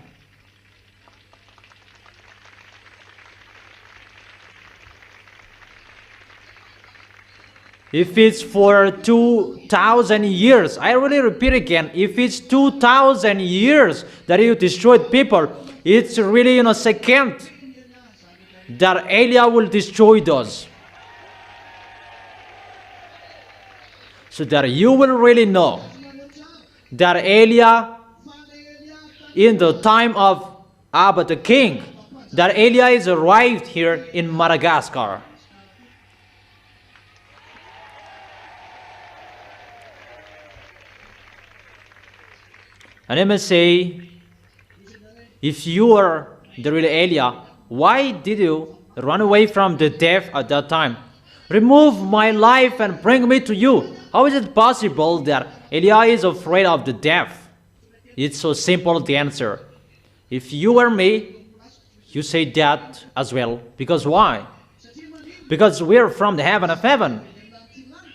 If it's for 2,000 years, I really repeat again, if it's 2,000 years that you destroyed people, it's really in a second that Elia will destroy those. So that you will really know that Elia, in the time of Abba the king, that Elia is arrived here in Madagascar. And I must say, if you are the real Elia, why did you run away from the death at that time? Remove my life and bring me to you. How is it possible that Elijah is afraid of the death? It's so simple, the answer. If you were me, you say that as well. Because why? Because we are from the heaven of heaven.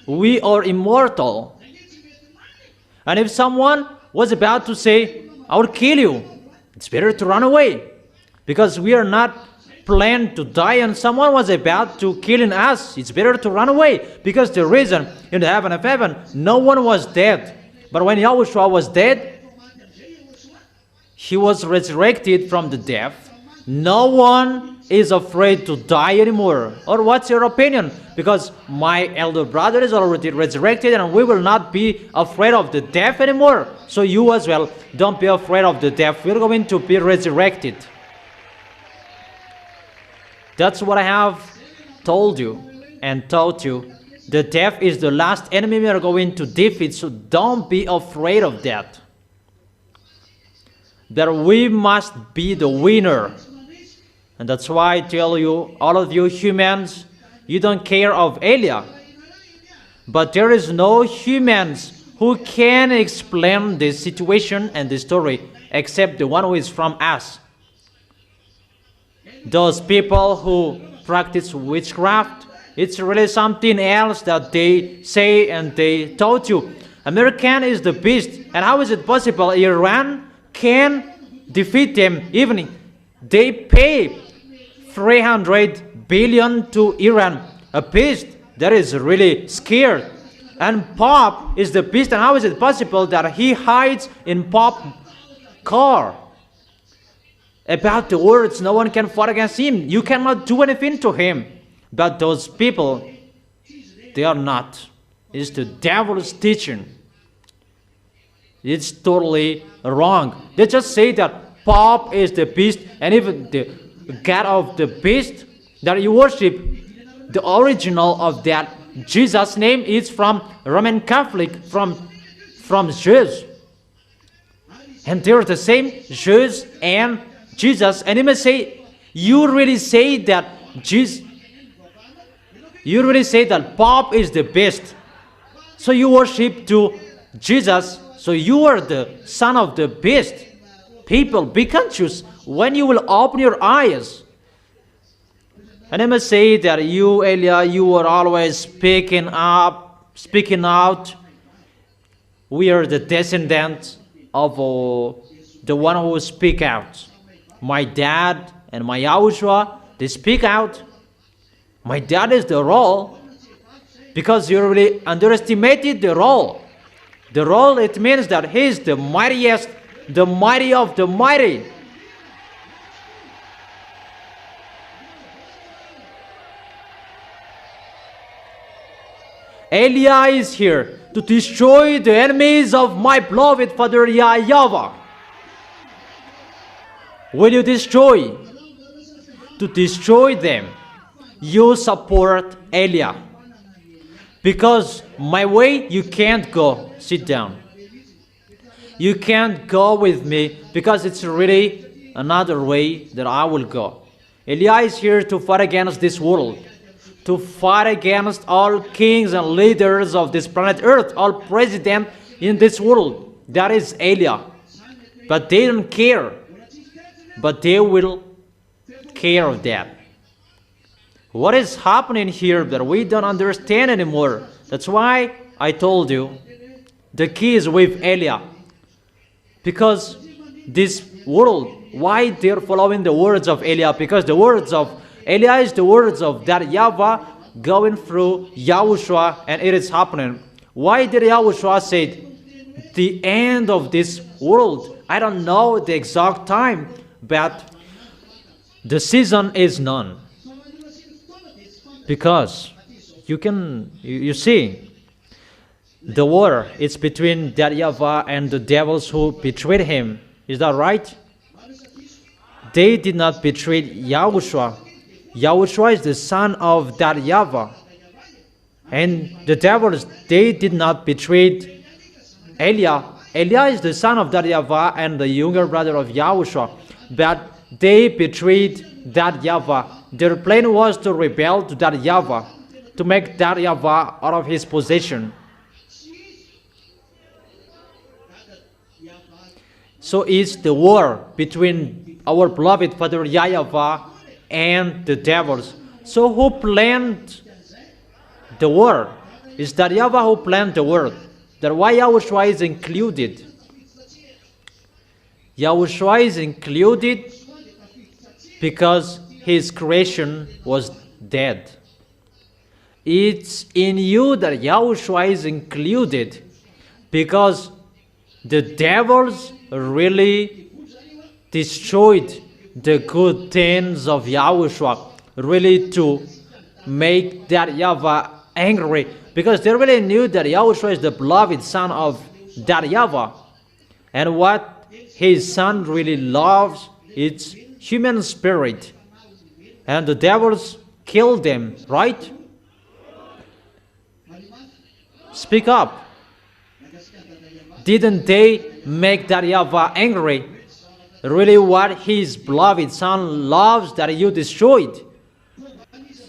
We are immortal. And if someone was about to say, I will kill you, it's better to run away. Because we are not planned to die, and someone was about to kill us, it's better to run away. Because the reason in the heaven of heaven, no one was dead. But when YAHOSHUA was dead, he was resurrected from the death. No one is afraid to die anymore. Or what's your opinion? Because my elder brother is already resurrected, and we will not be afraid of the death anymore. So you as well, don't be afraid of the death. We're going to be resurrected. That's what I have told you and taught you. The death is the last enemy we are going to defeat, so don't be afraid of that. That we must be the winner. And that's why I tell you, all of you humans, you don't care of Elijah. But there is no humans who can explain the situation and the story except the one who is from us. Those people who practice witchcraft, it's really something else that they say and they taught you. American is the beast. And how is it possible Iran can defeat them? Even they pay 300 billion to Iran, a beast that is really scared. And Pope is the beast, and how is it possible that he hides in Pope's car? About the words, no one can fight against him. You cannot do anything to him. But those people, they are not. It's the devil's teaching. It's totally wrong. They just say that Pope is the beast, and even the God of the beast that you worship, the original of that Jesus name is from Roman Catholic, from Jews. And they're the same, Jews and Jesus. And you may say, you really say that Pope is the best. So you worship to Jesus. So you are the son of the beast. People, be conscious when you will open your eyes. And I must say that you, Elijah, you are always speaking out. We are the descendants of the one who speak out. My dad and my YAHOSHUA, they speak out. My dad is the role, because you really underestimated the role. The role, it means that he is the mightiest, the mighty of the mighty. Elijah is here to destroy the enemies of my beloved Father YAHVAH. Will you destroy? To destroy them, you support Elijah. Because my way, you can't go. Sit down. You can't go with me because it's really another way that I will go. Elijah is here to fight against this world. To fight against all kings and leaders of this planet Earth, all presidents in this world. That is Elijah. But they don't care. But they will care of that. What is happening here that we don't understand anymore? That's why I told you the key is with Elijah. Because this world, why they're following the words of Elijah? Because the words of Elijah is the words of that YAHVAH going through YAHOSHUA, and it is happening. Why did YAHOSHUA say the end of this world? I don't know the exact time, but the season is none. Because you see, the war is between that YAHVAH and the devils who betrayed him. Is that right? They did not betray YAHOSHUA. YAHOSHUA is the son of that YAHVAH. And the devils, they did not betray Elijah. Elijah is the son of that YAHVAH and the younger brother of YAHOSHUA. But they betrayed that YAHVAH. Their plan was to rebel to that YAHVAH, to make that YAHVAH out of his possession. So it's the war between our beloved Father YAHVAH and the devils. So who planned the war? It's that YAHVAH who planned the war. That's why YAHOSHUA is included. YAHOSHUA is included because his creation was dead. It's in you that YAHOSHUA is included because the devils really destroyed the good things of YAHOSHUA, really to make that YAHVAH angry, because they really knew that YAHOSHUA is the beloved son of that YAHVAH, and what his son really loves is human spirit, and the devils killed them, right? Speak up. Didn't they make that YAHVAH angry? Really what his beloved son loves that you destroyed.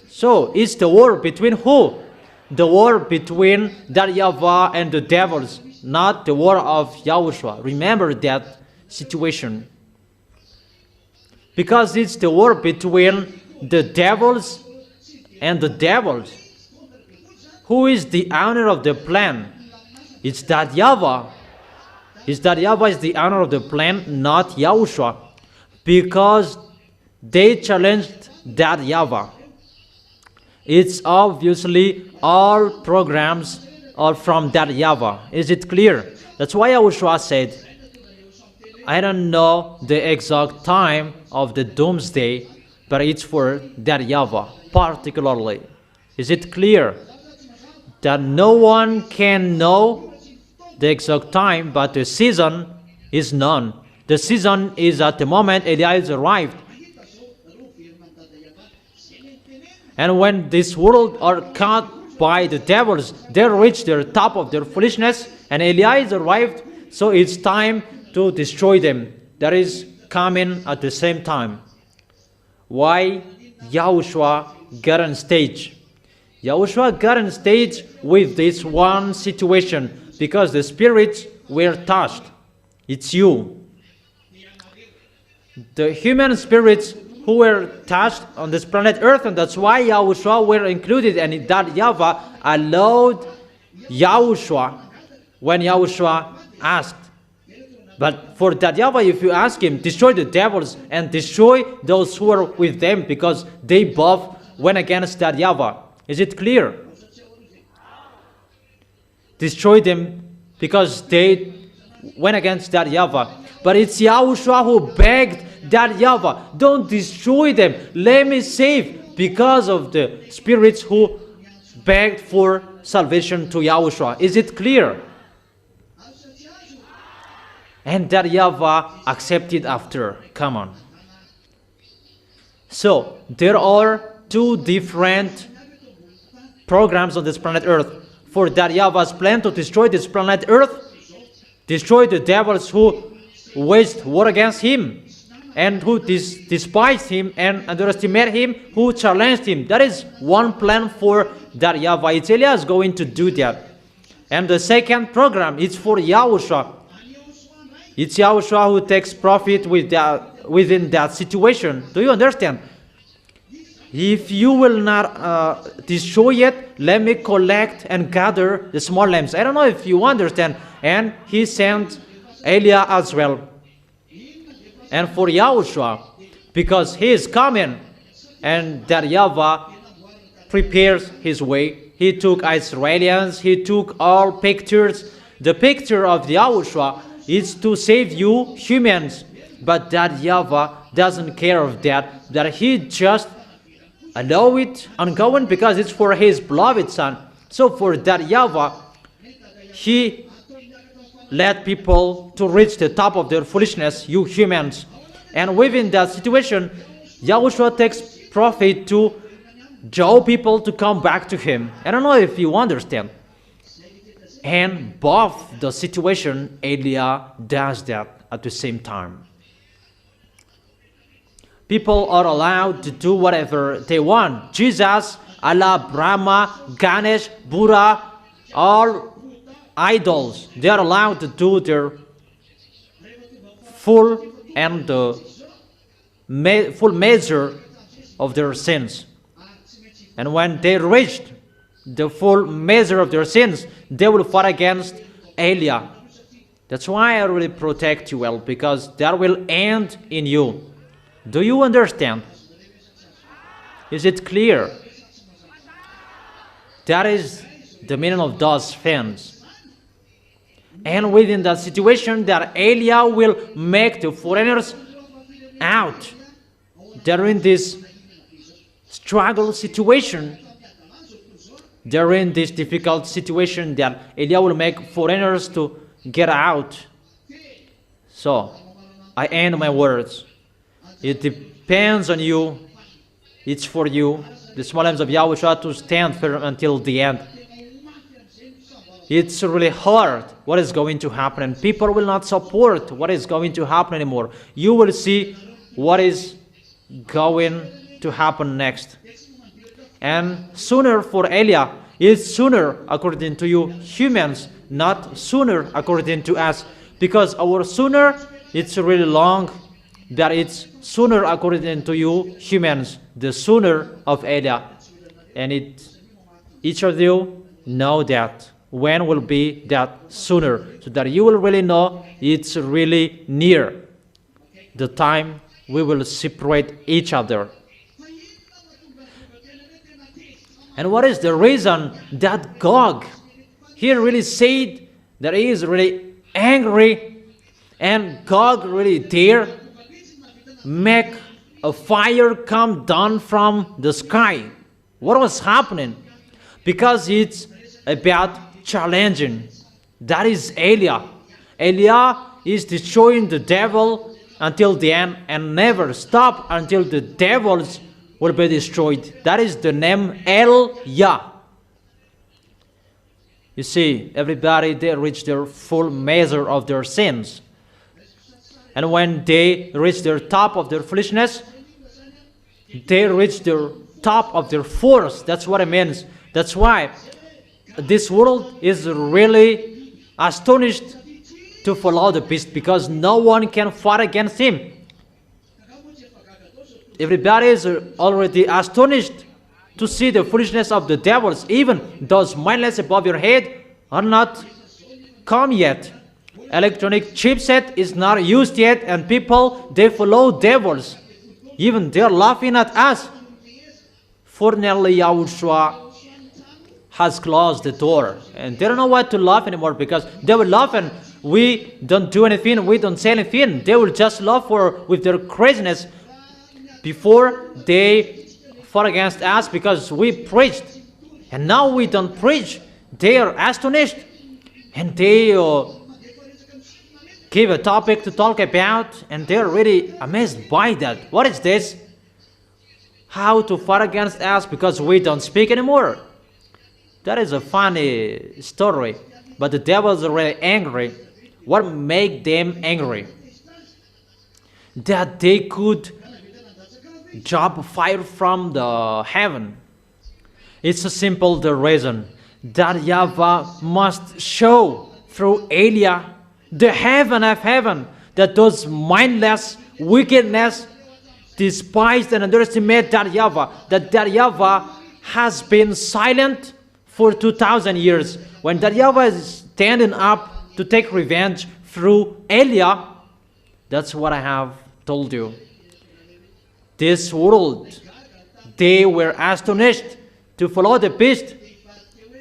So it's the war between who? The war between that YAHVAH and the devils, not the war of YAHOSHUA. Remember that situation. Because it's the war between the devils and the devils. Who is the owner of the plan? It's that YAHVAH. It's that YAHVAH is the owner of the plan, not YAHOSHUA. Because they challenged that YAHVAH. It's obviously all programs are from that YAHVAH. Is it clear? That's why YAHOSHUA said, I don't know the exact time of the doomsday, but it's for that YAHVAH particularly. Is it clear? That no one can know the exact time, but the season is known. The season is at the moment Elias arrived. And when this world are caught by the devils, they reach the top of their foolishness, and Elias arrived, so it's time to destroy them. That is coming at the same time. Why YAHOSHUA got on stage? YAHOSHUA got on stage with this one situation, because the spirits were touched. It's you. The human spirits who were touched on this planet Earth, and that's why YAHOSHUA were included, and that YAHVAH allowed YAHOSHUA when YAHOSHUA asked. But for that YAHVAH, if you ask him, destroy the devils and destroy those who are with them, because they both went against that YAHVAH. Is it clear? Destroy them because they went against that YAHVAH. But it's YAHOSHUA who begged that YAHVAH, don't destroy them, let me save, because of the spirits who begged for salvation to YAHOSHUA. Is it clear? And that YAHVAH accepted after. Come on. So there are two different programs on this planet Earth. For that YAHVAH's plan to destroy this planet Earth, destroy the devils who waged war against him, and who despised him and underestimated him, who challenged him. That is one plan for that YAHVAH. It's Elias going to do that. And the second program is for YAHOSHUA. It's YAHOSHUA who takes profit within that situation. Do you understand? If you will not destroy it, let me collect and gather the small lambs. I don't know if you understand. And he sent Eliah as well. And for YAHOSHUA, because he is coming, and that YAHVAH prepares his way. He took Israelians, he took all pictures. The picture of YAHOSHUA is to save you humans. But that YAHVAH doesn't care of that. That he just allow it ongoing because it's for his beloved son. So for that YAHVAH, he led people to reach the top of their foolishness, you humans. And within that situation, YAHOSHUA takes profit to draw people to come back to him. I don't know if you understand. And both the situation, Eliah does that at the same time. People are allowed to do whatever they want. Jesus, Allah, Brahma, Ganesh, Buddha, all idols, they are allowed to do their full and full measure of their sins. And when they reached the full measure of their sins, they will fight against Elia. That's why I really protect you well, because that will end in you. Do you understand? Is it clear? That is the meaning of those things. And within that situation, that Elia will make the foreigners out. They're in this struggle situation. They're in this difficult situation that Elia will make foreigners to get out. So, I end my words. It depends on you. It's for you, the small arms of Yahushua, to stand firm until the end. It's really hard what is going to happen, and people will not support what is going to happen anymore. You will see what is going to happen next. And sooner for Elia is sooner according to you humans, not sooner according to us. Because our sooner, it's really long, that it's sooner according to you humans, the sooner of Elia. And each of you know that. When will be that sooner? So that you will really know it's really near. The time we will separate each other. And what is the reason that Gog here really said that he is really angry, and Gog really dare make a fire come down from the sky? What was happening? Because it's about challenging. That is Elia. Elia is destroying the devil until the end and never stop until the devils will be destroyed. That is the name YAH. You see, everybody, they reach their full measure of their sins. And when they reach their top of their foolishness, they reach their top of their force. That's what it means. That's why this world is really astonished to follow the beast, because no one can fight against him. Everybody is already astonished to see the foolishness of the devils. Even those mindless above your head are not come yet. Electronic chipset is not used yet, and people, they follow devils. Even they're laughing at us. Fortunately, Yahushua has closed the door, and they don't know what to laugh anymore, because they will laugh and we don't do anything, we don't say anything. They will just laugh with their craziness. Before they fought against us because we preached, and now we don't preach. They are astonished, and they give a topic to talk about, and they're really amazed by that. What is this? How to fight against us because we don't speak anymore? That is a funny story, but the devils are really angry. What made them angry? That they could drop fire from the heaven. It's a simple the reason that YAHVAH must show through Elia the heaven of heaven, that those mindless wickedness despised and underestimate that YAHVAH has been silent for 2,000 years. When that YAHVAH is standing up to take revenge through Elia, that's what I have told you. This world, they were astonished to follow the beast,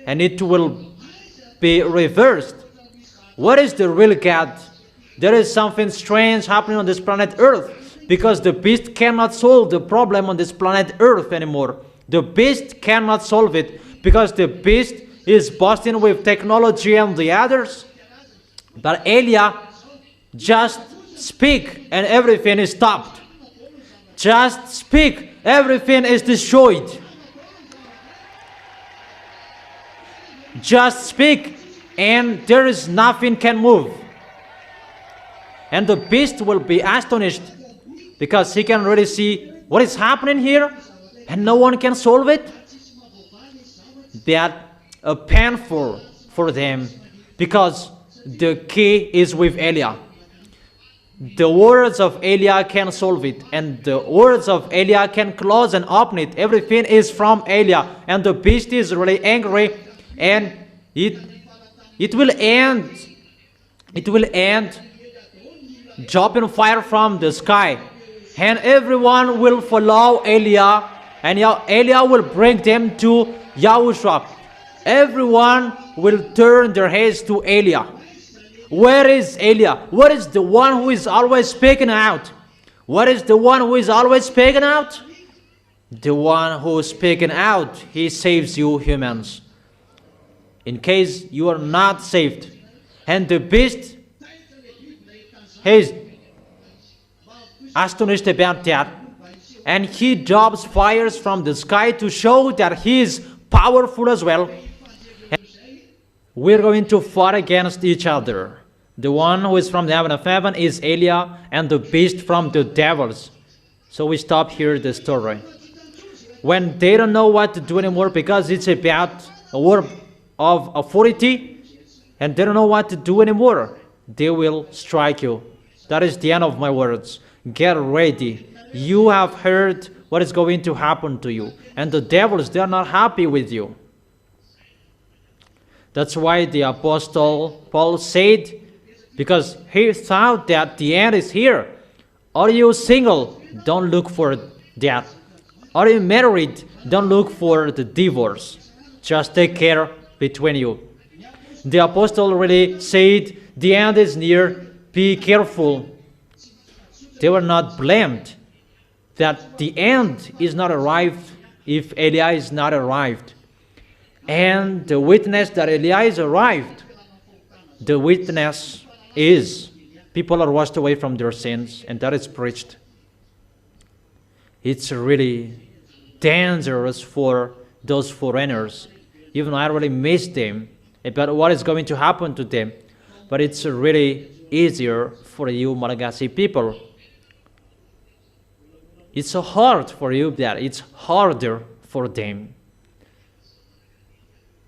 and it will be reversed. What is the real God? There is something strange happening on this planet Earth, because the beast cannot solve the problem on this planet Earth anymore. The beast cannot solve it, because the beast is busting with technology and the others. But Elia just speak and everything is stopped. Just speak, everything is destroyed. Just speak, and there is nothing can move. And the beast will be astonished because he can really see what is happening here and no one can solve it. That painful for them, because the key is with Eliah. The words of Eliah can solve it, and the words of Eliah can close and open it. Everything is from Eliah, and the beast is really angry, and it will end. It will end dropping fire from the sky, and everyone will follow Eliah, and Eliah will bring them to Yahushua. Everyone will turn their heads to Eliah. Where is Eliah? What is the one who is always speaking out? What is the one who is always speaking out? The one who is speaking out, he saves you humans. In case you are not saved. And the beast, he is astonished about that. And he drops fires from the sky to show that he is powerful as well. We're going to fight against each other. The one who is from the heaven of heaven is Eliah, and the beast from the devils. So we stop here the story. When they don't know what to do anymore, because it's about a word of authority, and they don't know what to do anymore, they will strike you. That is the end of my words. Get ready. You have heard what is going to happen to you. And the devils, they are not happy with you. That's why the Apostle Paul said, because he thought that the end is here. Are you single? Don't look for that. Are you married? Don't look for the divorce. Just take care between you. The Apostle really said, the end is near. Be careful. They were not blamed that the end is not arrived if Eliah is not arrived. And the witness that Eliah is arrived, the witness is people are washed away from their sins, and that is preached. It's really dangerous for those foreigners. Even I really miss them about what is going to happen to them. But it's really easier for you Malagasy people. It's so hard for you that it's harder for them.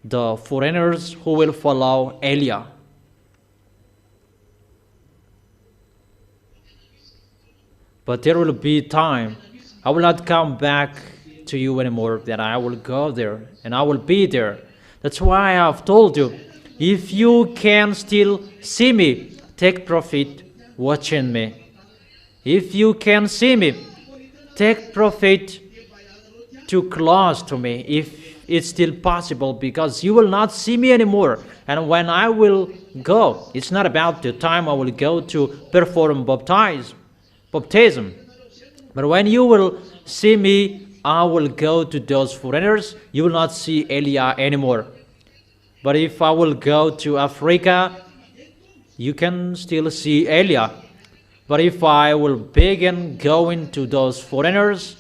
The foreigners who will follow Eliah. But there will be time. I will not come back to you anymore, that I will go there and I will be there. That's why I have told you, if you can still see me, take profit watching me. If you can see me, take profit too close to me, if it's still possible, because you will not see me anymore. And when I will go, it's not about the time I will go to perform baptism. But when you will see me, I will go to those foreigners. You will not see Eliah anymore. But if I will go to Africa, you can still see Eliah. But if I will begin going to those foreigners,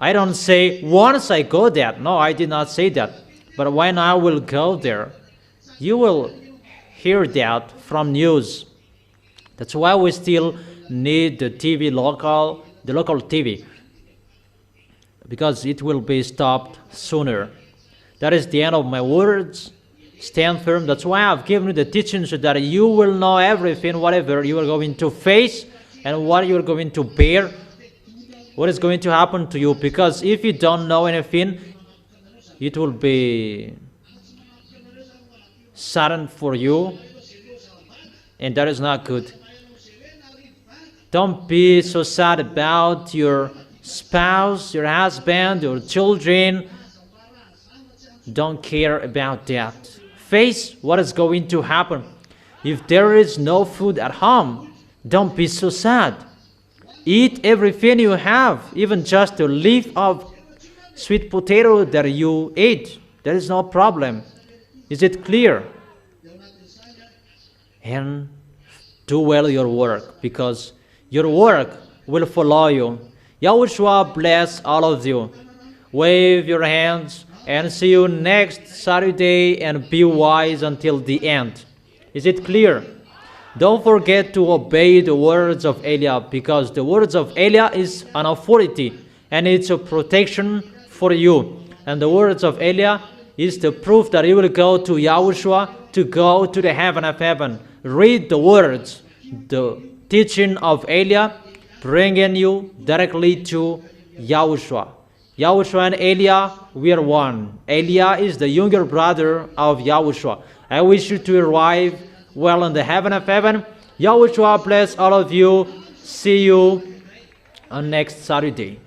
I don't say once I go there. No, I did not say that. But when I will go there, you will hear that from news. That's why we still need the local TV, because it will be stopped sooner. That is the end of my words. Stand firm. That's why I've given you the teaching, so that you will know everything, whatever you are going to face and what you are going to bear, what is going to happen to you. Because if you don't know anything, it will be sudden for you, and that is not good. Don't be so sad about your spouse, your husband, your children. Don't care about that. Face what is going to happen. If there is no food at home, don't be so sad. Eat everything you have, even just a leaf of sweet potato that you ate. There is no problem. Is it clear? And do well your work, because your work will follow you. Yahushua bless all of you. Wave your hands and see you next Saturday, and be wise until the end. Is it clear? Don't forget to obey the words of Eliah, because the words of Eliah is an authority and it's a protection for you. And the words of Eliah is the proof that you will go to YAHOSHUA, to go to the heaven of heaven. Read the words, the teaching of Eliah, bringing you directly to YAHOSHUA. YAHOSHUA and Eliah, we are one. Eliah is the younger brother of YAHOSHUA. I wish you to arrive well in the heaven of heaven. YAHOSHUA bless all of you. See you on next Saturday.